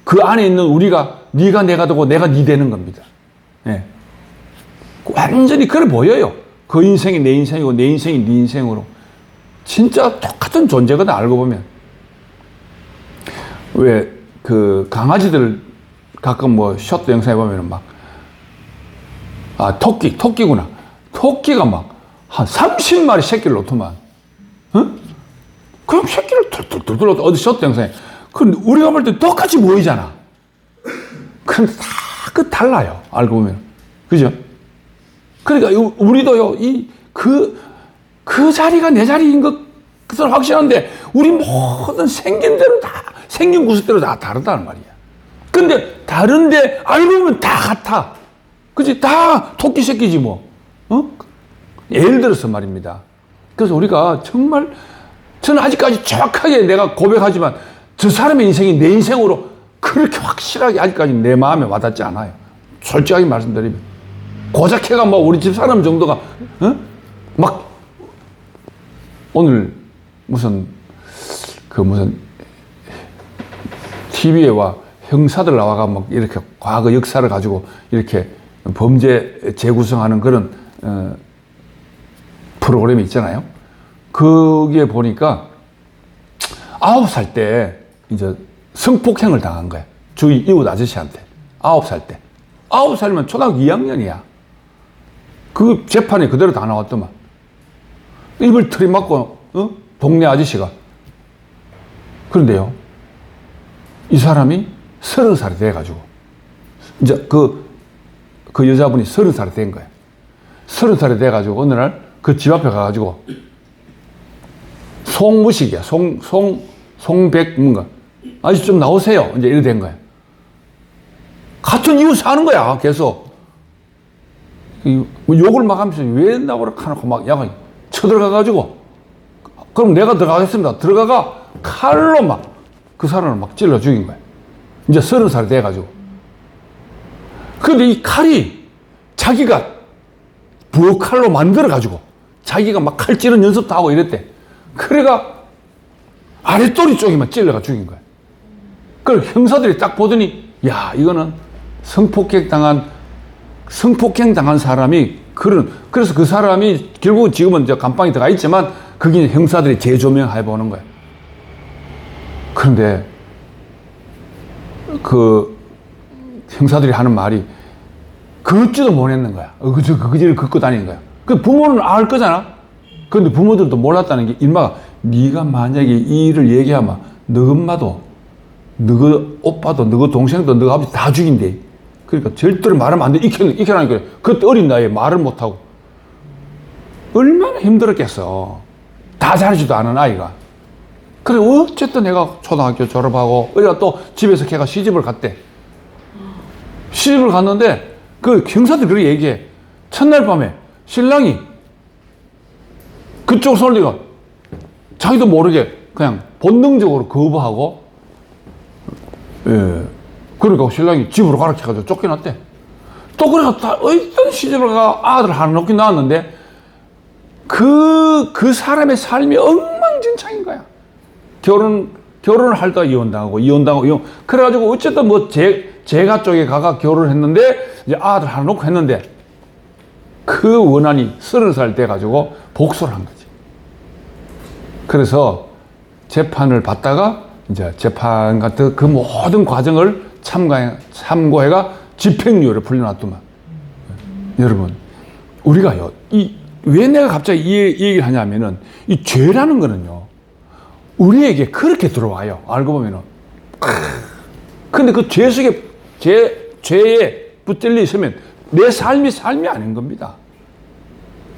그 안에 있는 우리가 네가 내가 되고 내가 네 되는 겁니다. 예. 완전히 그래 보여요. 그 인생이 내 인생이고 내 인생이 네 인생으로. 진짜 똑같은 존재거든, 알고 보면. 왜, 강아지들 가끔 쇼트 영상에 보면은 토끼구나. 토끼가 한 30마리 새끼를 놓더만. 응? 그럼 새끼를 툴툴툴툴 어디 쇼트 영상에. 근데 우리가 볼 때 똑같이 보이잖아. 근데 다 달라요, 알고 보면. 그죠? 그러니까 우리도요, 그 자리가 내 자리인 것은 확실한데, 우리 모든 생긴 구석대로 다 다르다는 말이야. 근데 다른데 알고 보면 다 같아. 그치? 다 토끼 새끼지 뭐. 예를 들어서 말입니다. 그래서 우리가 정말, 저는 아직까지 정확하게 내가 고백하지만 저 사람의 인생이 내 인생으로 그렇게 확실하게 아직까지 내 마음에 와닿지 않아요. 솔직하게 말씀드리면. 고작 해가 뭐 우리 집 사람 정도가, 막, 오늘 무슨 TV에 와 형사들 나와가 막 이렇게 과거 역사를 가지고 이렇게 범죄 재구성하는 그런, 프로그램이 있잖아요. 거기에 보니까 9살 때 이제 성폭행을 당한 거야. 주위 이웃 아저씨한테. 9살 때. 9살이면 초등학교 2학년이야. 그 재판이 그대로 다 나왔더만. 입을 들이맞고, 동네 아저씨가. 그런데요, 이 사람이 30살이 돼가지고, 이제 그 여자분이 30살이 된 거야. 30살이 돼가지고, 어느 날 그 집 앞에 가가지고, 송무식이야. 송백, 뭔가. 아저씨 좀 나오세요. 이제 이래 된 거야. 같은 이웃 사는 거야, 계속. 뭐 욕을 막 하면서 왜 나오라 하고 막 야가 쳐들어가가지고, 그럼 내가 들어가겠습니다. 들어가가 칼로 막 그 사람을 막 찔러 죽인 거야. 이제 30살이 돼가지고. 근데 이 칼이 자기가 부엌칼로 만들어가지고 자기가 막 칼 찌른 연습도 하고 이랬대. 그래가 아랫도리 쪽에만 찔러가 죽인 거야. 그걸 형사들이 딱 보더니, 야, 이거는 성폭행 당한 사람이 그래서 그 사람이 결국은 지금은 이제 감방에 들어가 있지만 그게 형사들이 재조명해 보는 거야. 그런데 그 형사들이 하는 말이 걷지도 못했는 거야. 그지를 걷고 다니는 거야. 그 부모는 알 거잖아. 그런데 부모들도 몰랐다는 게, 일마가 네가 만약에 이 일을 얘기하면 너 엄마도 너 오빠도 너 동생도 너 아버지 다 죽인대. 그러니까 절대로 말하면 안 돼. 익혀라니까. 그때 어린 나이에 말을 못하고. 얼마나 힘들었겠어. 다 잘하지도 않은 아이가. 그래, 어쨌든 내가 초등학교 졸업하고, 우리가 또 집에서 걔가 시집을 갔대. 시집을 갔는데, 그 형사들이 그렇게 얘기해. 첫날 밤에 신랑이 그쪽 솔리가 자기도 모르게 그냥 본능적으로 거부하고, 그러니까 신랑이 집으로 가라 해가지고 쫓겨났대. 또 그래가 어떤 시집을 가 아들 하나 놓긴 나왔는데, 그 사람의 삶이 엉망진창인 거야. 결혼을 하다가 이혼당하고. 그래가지고 어쨌든 뭐 제가 쪽에 가가 결혼을 했는데, 이제 아들 하나 놓고 했는데, 그 원한이 30살 돼가지고 복수를 한 거지. 그래서 재판을 받다가 이제 재판 같은 그 모든 과정을 참고해가 집행유예를 풀려놨더만. 여러분, 우리가요, 왜 내가 갑자기 이 얘기를 하냐면은, 이 죄라는 거는요, 우리에게 그렇게 들어와요. 알고 보면은. 근데 그 죄 속에, 죄에 붙들려 있으면 내 삶이 아닌 겁니다.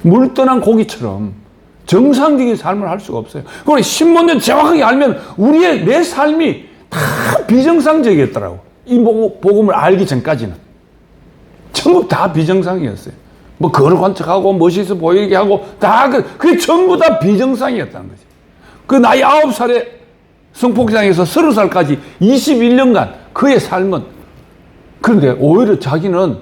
물 떠난 고기처럼 정상적인 삶을 할 수가 없어요. 그걸 신문을 정확하게 알면 내 삶이 다 비정상적이었더라고. 이 복음을 알기 전까지는. 전부 다 비정상이었어요. 뭐 거룩한 척하고 멋있어 보이게 하고 그게 전부 다 비정상이었다는 거지. 그 나이 9살에 성폭행에서 30살까지 21년간 그의 삶은, 그런데 오히려 자기는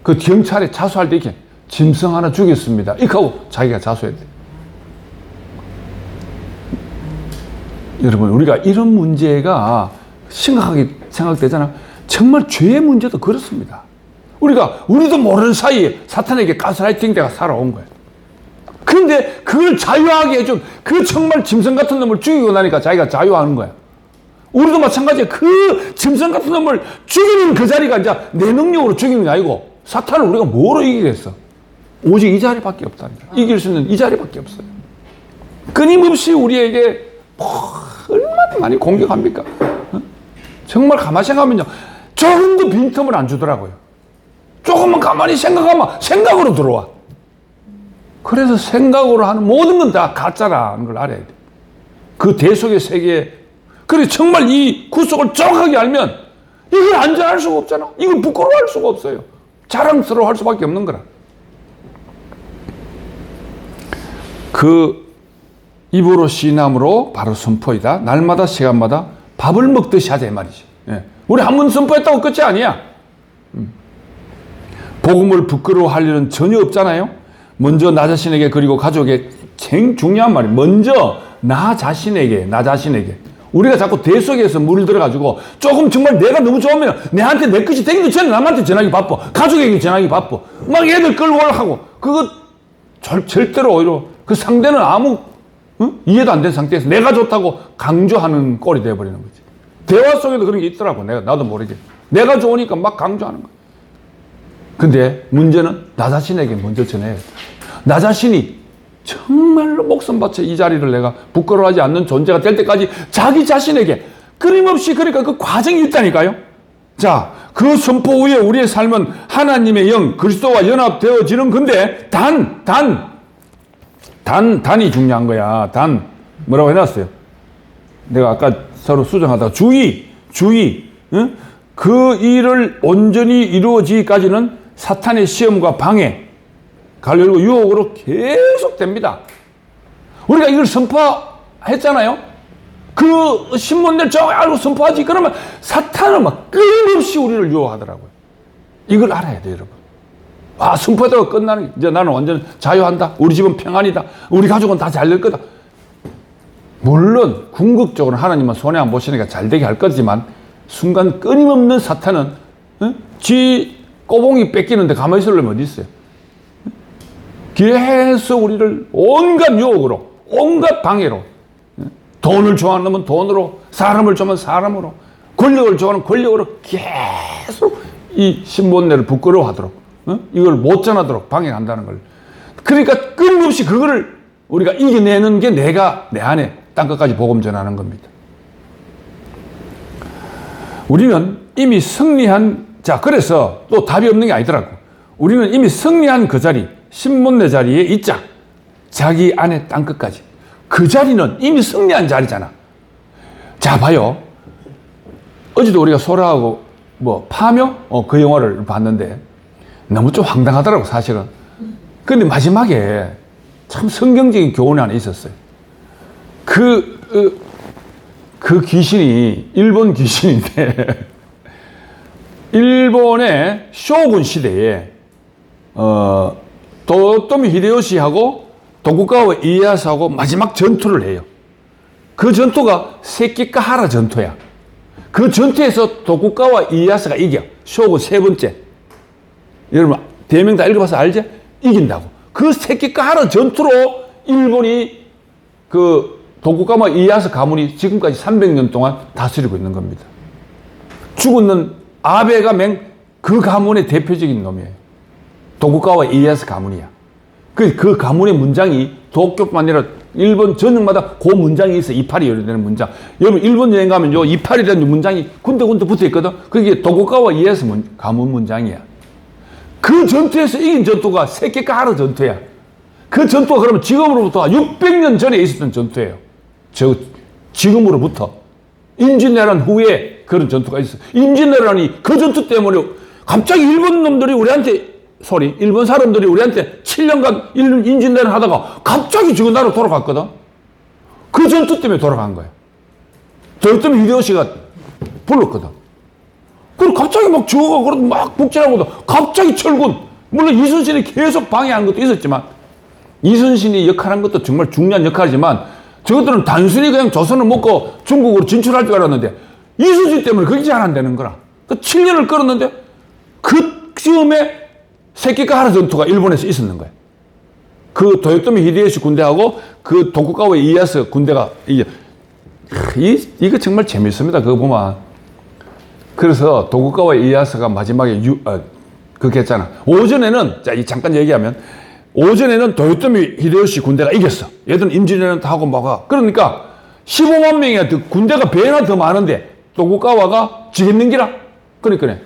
그 경찰에 자수할 때 이렇게 짐승 하나 죽였습니다. 이렇게 하고 자기가 자수했대. 여러분, 우리가 이런 문제가 심각하게 생각되잖아. 정말 죄의 문제도 그렇습니다. 우리도 모르는 사이에 사탄에게 가스라이팅 대가 살아온 거예요. 그런데 그걸 자유하게 해준 그 정말 짐승 같은 놈을 죽이고 나니까 자기가 자유하는 거야. 우리도 마찬가지야. 그 짐승 같은 놈을 죽이는 그 자리가 이제 내 능력으로 죽이는 게 아니고, 사탄을 우리가 뭐로 이기겠어? 오직 이 자리밖에 없다니까. 이길 수 있는 이 자리밖에 없어요. 끊임없이 우리에게 얼마나 많이 공격합니까? 정말 가만히 생각하면요, 조금도 빈틈을 안 주더라고요. 조금만 가만히 생각하면 생각으로 들어와. 그래서 생각으로 하는 모든 건 다 가짜라는 걸 알아야 돼. 그 대속의 세계에. 그래, 정말 이 구속을 정확하게 알면 이걸 안전할 수가 없잖아. 이걸 부끄러워할 수가 없어요. 자랑스러워할 수밖에 없는 거라. 그 입으로 시인함으로 바로 선포이다. 날마다 시간마다 밥을 먹듯이 하자 이 말이죠. 예. 우리 한 번 선포했다고 끝이 아니야. 복음을 부끄러워할 일은 전혀 없잖아요. 먼저 나 자신에게 그리고 가족에게 제일 중요한 말이 먼저 나 자신에게. 우리가 자꾸 대 속에서 물들어가지고 조금 정말 내가 너무 좋으면 내한테 내 것이 되기도 전에 남한테 전하기 바빠. 가족에게 전하기 바빠. 막 애들 끌고 하고 그거 절대로 오히려 그 상대는 아무 이해도 안 된 상태에서 내가 좋다고 강조하는 꼴이 되어버리는 거지. 대화 속에도 그런 게 있더라고. 나도 모르게. 내가 좋으니까 막 강조하는 거야. 근데 문제는 나 자신에게 먼저 전해야 돼. 나 자신이 정말로 목숨 바쳐 이 자리를 내가 부끄러워하지 않는 존재가 될 때까지 자기 자신에게 끊임없이 그러니까 그 과정이 있다니까요. 자, 그 선포 후에 우리의 삶은 하나님의 영, 그리스도와 연합되어지는 건데 단이 중요한 거야. 뭐라고 해놨어요? 내가 아까 서로 수정하다가 주의, 응? 그 일을 온전히 이루어지기까지는 사탄의 시험과 방해, 갈열고 유혹으로 계속됩니다. 우리가 이걸 선포했잖아요. 그 신문들 저 알고 선포하지. 그러면 사탄은 막 끊임없이 우리를 유혹하더라고요. 이걸 알아야 돼요, 여러분. 선포했다고 끝나는 게 이제 나는 완전 자유한다. 우리 집은 평안이다. 우리 가족은 다 잘 될 거다. 물론 궁극적으로 하나님은 손해 안 보시니까 잘 되게 할 거지만 순간 끊임없는 사탄은 지 꼬봉이 뺏기는데 가만히 있으려면 어디 있어요? 계속 우리를 온갖 유혹으로, 온갖 방해로, 돈을 좋아하는 놈은 돈으로, 사람을 좋아하면 사람으로, 권력을 좋아하는 권력으로 계속 이 신본내를 부끄러워하도록, 이걸 못 전하도록 방해한다는 걸. 그러니까 끊임없이 그거를 우리가 이겨내는 게 내가 내 안에 땅끝까지 복음 전하는 겁니다. 우리는 이미 승리한, 그래서 또 답이 없는 게 아니더라고. 우리는 이미 승리한 그 자리, 신문내 자리에 있자. 자기 안에 땅끝까지. 그 자리는 이미 승리한 자리잖아. 자, 봐요. 어제도 우리가 소라하고 파묘? 그 영화를 봤는데 너무 좀 황당하더라고, 사실은. 근데 마지막에 참 성경적인 교훈이 하나 있었어요. 그 귀신이 일본 귀신인데 일본의 쇼군 시대에 도요토미 히데요시하고 도쿠가와 이에야스하고 마지막 전투를 해요. 그 전투가 세키가하라 전투야. 그 전투에서 도쿠가와 이에야스가 이겨. 쇼군 세 번째. 여러분 대명 다 읽어봐서 알지? 이긴다고. 그 세키가하라 전투로 일본이 그 도쿠가와 이에야스 가문이 지금까지 300년 동안 다스리고 있는 겁니다. 죽었는 아베가 그 가문의 대표적인 놈이에요. 도쿠가와 이에야스 가문이야. 그 가문의 문장이 도쿄뿐만 아니라 일본 전역마다 그 문장이 있어. 이파리 요리되는 문장. 여러분 일본 여행 가면 요 이파리라는 문장이 군데군데 붙어 있거든. 그게 도쿠가와 이에야스 가문 문장이야. 그 전투에서 이긴 전투가 세키가하라 전투야. 그 전투가 그러면 지금으로부터 600년 전에 있었던 전투예요. 지금으로부터. 임진왜란 후에 그런 전투가 있어. 임진왜란이 그 전투 때문에 갑자기 일본 놈들이 일본 사람들이 우리한테 7년간 임진왜란 하다가 갑자기 지금 나라로 돌아갔거든. 그 전투 때문에 돌아간 거야. 도요토미 히데요시가 불렀거든. 그리고 갑자기 막 죽어가고 막 북진하고 갑자기 철군. 물론 이순신이 계속 방해한 것도 있었지만 이순신이 역할한 것도 정말 중요한 역할이지만 저것들은 단순히 그냥 조선을 먹고 중국으로 진출할 줄 알았는데 이순신 때문에 그게 잘 안 되는 거라. 그 7년을 끌었는데 그 즈음에 세키가하라 전투가 일본에서 있었는 거예요. 그 도요토미 히데요시 군대하고 그 도쿠가와 이에야스 군대가 이거 정말 재밌습니다. 그거 보면. 그래서 도쿠가와 이에야스가 마지막에 그렇게 했잖아. 오전에는 잠깐 얘기하면 오전에는 도요토미 히데요시 군대가 이겼어. 얘들은 임진왜란 다 하고 막. 그러니까 15만 명이 군대가 배나 더 많은데 도쿠가와가 지겠는기라. 그러니까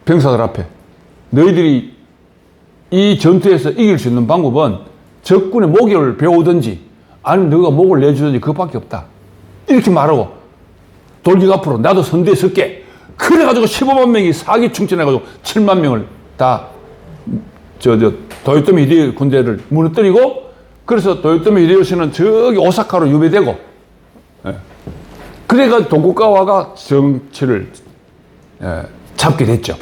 병사들 앞에 너희들이 이 전투에서 이길 수 있는 방법은 적군의 목을 베오든지 아니면 너가 목을 내주든지 그것밖에 없다. 이렇게 말하고 돌격 앞으로 나도 선두에 설게. 그래가지고 15만 명이 사기 충천해가지고 7만 명을 다 도요토미 히데요시 군대를 무너뜨리고 그래서 도요토미 히데요시는 저기 오사카로 유배되고 그래가 도쿠가와가 정치를 잡게 됐죠.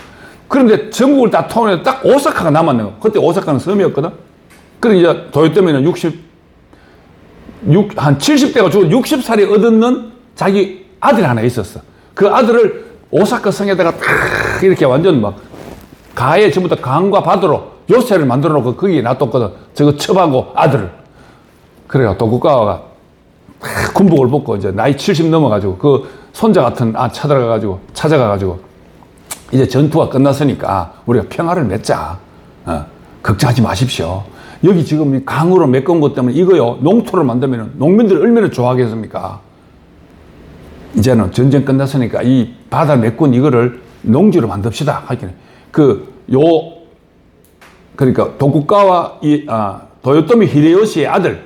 그런데 전국을 다 통해서 딱 오사카가 남았는 거. 그때 오사카는 섬이었거든. 그래 이제 도요토미는 한 70대가 죽은 60살이 얻었는 자기 아들이 하나 있었어. 그 아들을 오사카 성에다가 딱 이렇게 완전 막 가에 전부 다 강과 바다로 요새를 만들어 놓고 거기에 놔뒀거든. 저거 첩하고 아들을. 그래가 도쿠가와가 군복을 벗고 이제 나이 70 넘어가지고 그 손자 같은 찾아가가지고 이제 전투가 끝났으니까 우리가 평화를 맺자. 걱정하지 마십시오. 여기 지금 이 강으로 메꾼 것 때문에 이거요, 농토를 만들면 농민들이 얼마나 좋아하겠습니까? 이제는 전쟁 끝났으니까 이 바다 메꾼 이거를 농지로 만듭시다. 그러니까 도쿠가와 도요토미 히데요시의 아들,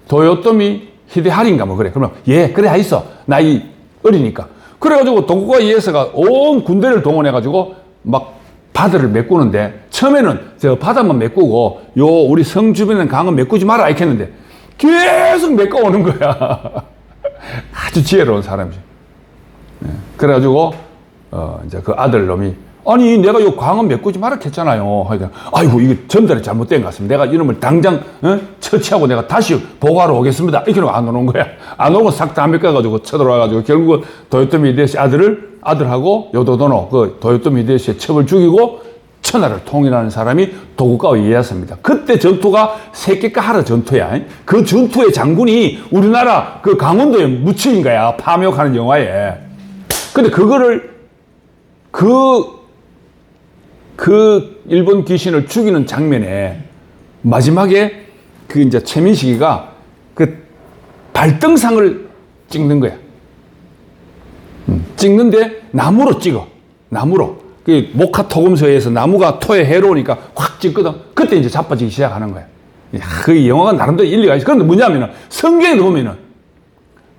도요토미 히데하리인가 뭐 그래. 그러면 그래 하있어. 나이 어리니까. 그래가지고 도쿠가와 이에서가 온 군대를 동원해가지고 막 바다를 메꾸는데 처음에는 저 바다만 메꾸고 우리 성 주변에는 강은 메꾸지 마라 이렇게 했는데 계속 메꿔오는 거야. 아주 지혜로운 사람이지. 그래가지고 이제 그 아들 놈이 아니 내가 요 강은 메꾸지 마라 했잖아요. 하니까 아이고 이게 전달이 잘못된 것 같습니다. 내가 이놈을 당장 처치하고 내가 다시 보고하러 오겠습니다. 이렇게 안 오는 거야. 안 오고 싹 다 메꿔가지고 쳐들어와가지고 결국은 도요토미 히데요시 아들하고 요도도노 그 도요토미 히데요시의 첩을 죽이고 천하를 통일하는 사람이 도쿠가와 이에야스입니다. 그때 전투가 세케가하라 전투야. 그 전투의 장군이 우리나라 그 강원도의 무치인 거야. 파묘하는 영화에. 근데 그거를 그 일본 귀신을 죽이는 장면에 마지막에 그 이제 최민식이가 그 발등상을 찍는 거야. 찍는데 나무로 찍어. 나무로. 그 목화 토금소에서 나무가 토에 해로우니까 확 찍거든. 그때 이제 자빠지기 시작하는 거야. 그 영화가 나름대로 일리가 있어. 그런데 뭐냐면은 성경에 보면은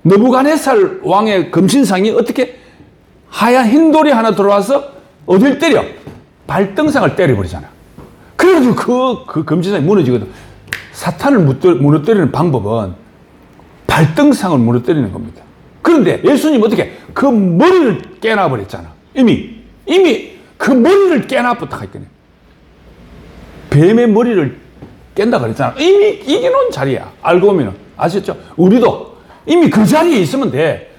너부갓네살 왕의 금신상이 어떻게 하얀 흰 돌이 하나 들어와서 어딜 때려? 발등상을 때려버리잖아. 그래가지고 그 금신상이 무너지거든. 사탄을 무너뜨리는 방법은 발등상을 무너뜨리는 겁니다. 그런데 예수님 어떻게 그 머리를 깨놔버렸잖아. 이미 그 머리를 깨놔부터 했거든요. 뱀의 머리를 깬다 그랬잖아. 이미 이겨놓은 자리야. 알고 보면은 아셨죠? 우리도 이미 그 자리에 있으면 돼.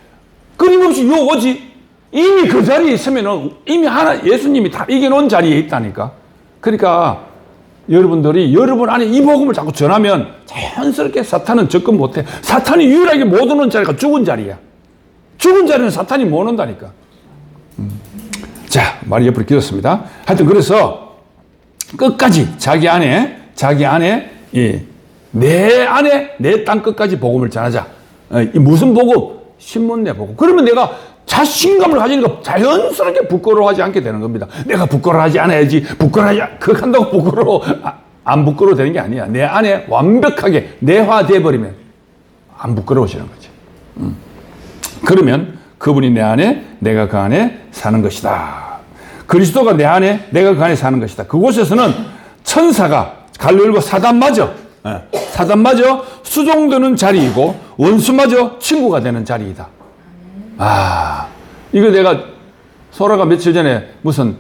끊임없이 오지. 이미 그 자리에 있으면은 이미 예수님이 다 이겨놓은 자리에 있다니까. 그러니까 여러분들이 여러분 안에 이 복음을 자꾸 전하면 자연스럽게 사탄은 접근 못해. 사탄이 유일하게 못 오는 자리가 죽은 자리야. 죽은 자리는 사탄이 못 온다니까. 자, 말이 옆으로 길었습니다. 하여튼 그래서 끝까지 자기 안에 내 땅 끝까지 복음을 전하자. 무슨 복음? 신문내 복음. 그러면 내가 자신감을 가지니까 자연스럽게 부끄러워하지 않게 되는 겁니다. 내가 부끄러워하지 않아야지. 그렇게 한다고 안 부끄러워 되는 게 아니야. 내 안에 완벽하게 내화돼 버리면 안 부끄러워지는 거지. 그러면 그분이 내 안에, 내가 그 안에 사는 것이다. 그리스도가 내 안에, 내가 그 안에 사는 것이다. 그곳에서는 천사가 갈로 열고 사단마저 수종되는 자리이고 원수마저 친구가 되는 자리이다. 이거 내가 소라가 며칠 전에 무슨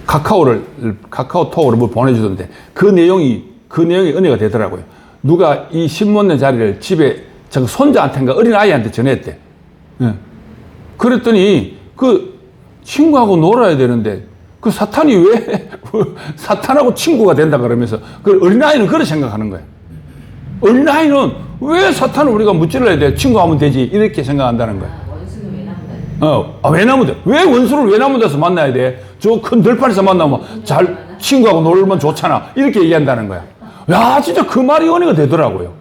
카카오톡으로 뭘 보내주던데 그 내용이 은혜가 되더라고요. 누가 이 신문내 자리를 집에 손자한테인가 어린아이한테 전했대. 그랬더니 그 친구하고 놀아야 되는데 그 사탄이 왜 사탄하고 친구가 된다 그러면서 그 어린아이는 그렇게 생각하는 거야. 어린아이는 왜 사탄을 우리가 무찔러야 돼? 친구하면 되지. 이렇게 생각한다는 거야. 원수는 외나무다. 외나무다. 왜 원수를 외나무다서 만나야 돼? 저 큰 들판에서 만나면 잘 친구하고 놀면 좋잖아. 이렇게 얘기한다는 거야. 야, 진짜 그 말이 은혜가 되더라고요.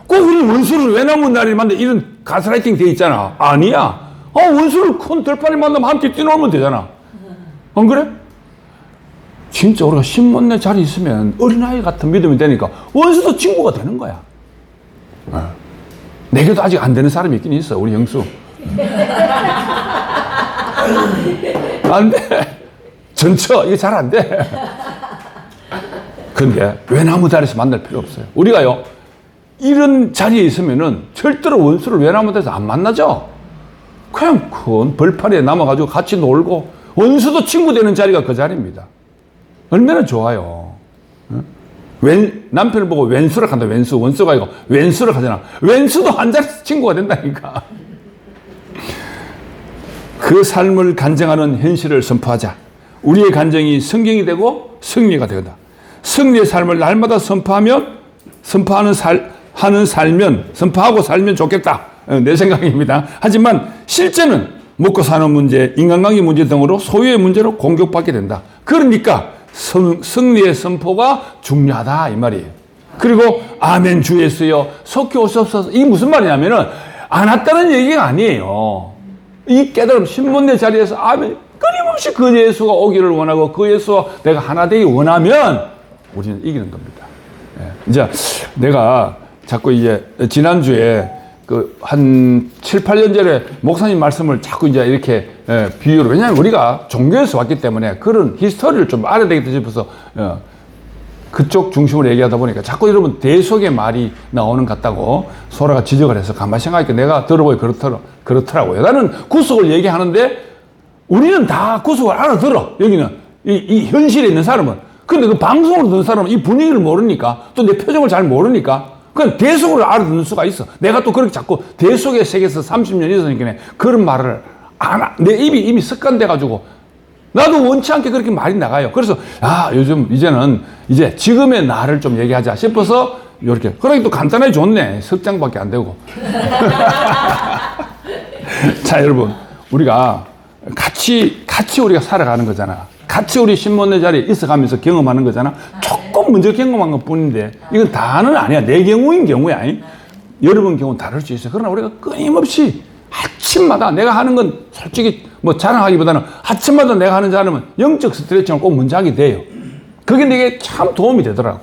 꼭 우리 원수를 외나무 다리를 만나 이런 가스라이팅 돼 있잖아. 아니야. 원수를 큰 들판에 만나면 함께 뛰놀면 되잖아. 안 그래? 진짜 우리가 신문내 자리 있으면 어린아이 같은 믿음이 되니까 원수도 친구가 되는 거야. 내게도 아직 안 되는 사람이 있긴 있어. 우리 영수. 안 돼. 전처. 이게 잘 안 돼. 근데 외나무 다리에서 만날 필요 없어요. 우리가요, 이런 자리에 있으면은 절대로 원수를 외나무대에서 안 만나죠. 그냥 큰 벌판에 남아가지고 같이 놀고 원수도 친구 되는 자리가 그 자리입니다. 얼마나 좋아요. 남편을 보고 왼수를 한다. 원수가 아니고 왼수를 하잖아. 왼수도 한 자리에서 친구가 된다니까. 그 삶을 간증하는 현실을 선포하자. 우리의 간증이 성경이 되고 승리가 되다. 승리의 삶을 날마다 선포하고 살면 좋겠다. 내 생각입니다. 하지만 실제는 먹고 사는 문제, 인간관계 문제 등으로 소유의 문제로 공격받게 된다. 그러니까 승리의 선포가 중요하다 이 말이에요. 그리고 아멘 주 예수여 속히 오시옵소서. 이게 무슨 말이냐면은 안 왔다는 얘기가 아니에요. 이 깨달음 신문의 자리에서 아멘 끊임없이 그 예수가 오기를 원하고 그 예수와 내가 하나 되기 원하면 우리는 이기는 겁니다. 이제 내가 자꾸 이제 지난주에 그 한 7, 8년 전에 목사님 말씀을 자꾸 이제 이렇게 비유로, 왜냐하면 우리가 종교에서 왔기 때문에 그런 히스토리를 좀 알아야 되겠다 싶어서 그쪽 중심으로 얘기하다 보니까 자꾸 여러분 대속의 말이 나오는 것 같다고 소라가 지적을 해서 가만히 생각하니까 내가 들어보니 그렇더라고요. 나는 구속을 얘기하는데 우리는 다 구속을 알아들어. 여기는 이 현실에 있는 사람은. 근데 그 방송으로 듣는 사람은 이 분위기를 모르니까 또 내 표정을 잘 모르니까 그건 대속을 알아듣는 수가 있어. 내가 또 그렇게 자꾸 대속의 세계에서 30년 있으니까 그런 말을 내 입이 이미 습관돼가지고 나도 원치 않게 그렇게 말이 나가요. 그래서 요즘 이제는 이제 지금의 나를 좀 얘기하자 싶어서 이렇게. 그러니 또 간단하게 좋네. 석장밖에 안 되고. 자, 여러분, 우리가 같이 우리가 살아가는 거잖아. 같이 우리 신문의 자리에 있어가면서 경험하는 거잖아. 조금 먼저 경험한 것 뿐인데 이건 다는 아니야. 내 경우인 경우야. 여러분 경우는 다를 수 있어요. 그러나 우리가 끊임없이 아침마다 내가 하는 건 솔직히 뭐 자랑하기보다는 아침마다 내가 하는 자랑은 영적 스트레칭을 꼭 먼저 하게 돼요. 그게 내게 참 도움이 되더라고.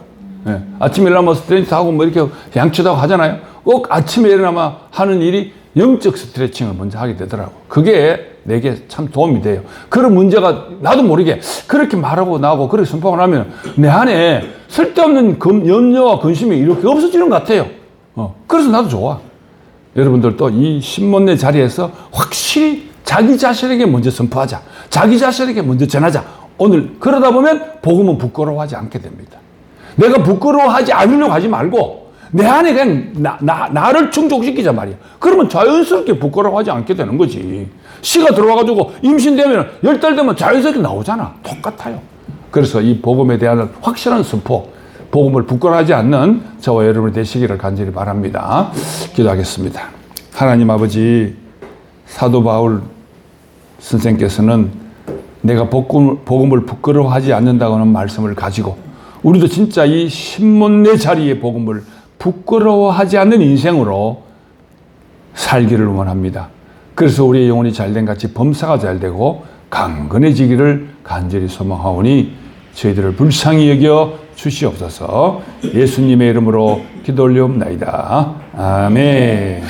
아침에 일어나면 스트레칭 하고 뭐 이렇게 양치도 하고 하잖아요. 꼭 아침에 일어나면 하는 일이 영적 스트레칭을 먼저 하게 되더라고. 그게 내게 참 도움이 돼요. 그런 문제가 나도 모르게 그렇게 말하고 나하고 그렇게 선포를 하면 내 안에 쓸데없는 염려와 근심이 이렇게 없어지는 것 같아요. 그래서 나도 좋아. 여러분들도 이 신문의 자리에서 확실히 자기 자신에게 먼저 선포하자. 자기 자신에게 먼저 전하자. 오늘 그러다 보면 복음은 부끄러워하지 않게 됩니다. 내가 부끄러워하지 않으려고 하지 말고 내 안에 그냥 나를 충족시키자 말이야. 그러면 자연스럽게 부끄러워하지 않게 되는 거지. 씨가 들어와가지고 임신되면 10달 되면 자연스럽게 나오잖아. 똑같아요. 그래서 이 복음에 대한 확실한 선포, 복음을 부끄러워하지 않는 저와 여러분이 되시기를 간절히 바랍니다. 기도하겠습니다. 하나님 아버지, 사도 바울 선생께서는 내가 복음을 부끄러워하지 않는다고 하는 말씀을 가지고 우리도 진짜 이 신문의 자리의 복음을 부끄러워하지 않는 인생으로 살기를 원합니다. 그래서 우리의 영혼이 잘된 같이 범사가 잘되고 강건해지기를 간절히 소망하오니 저희들을 불쌍히 여겨 주시옵소서. 예수님의 이름으로 기도 올리옵나이다. 아멘.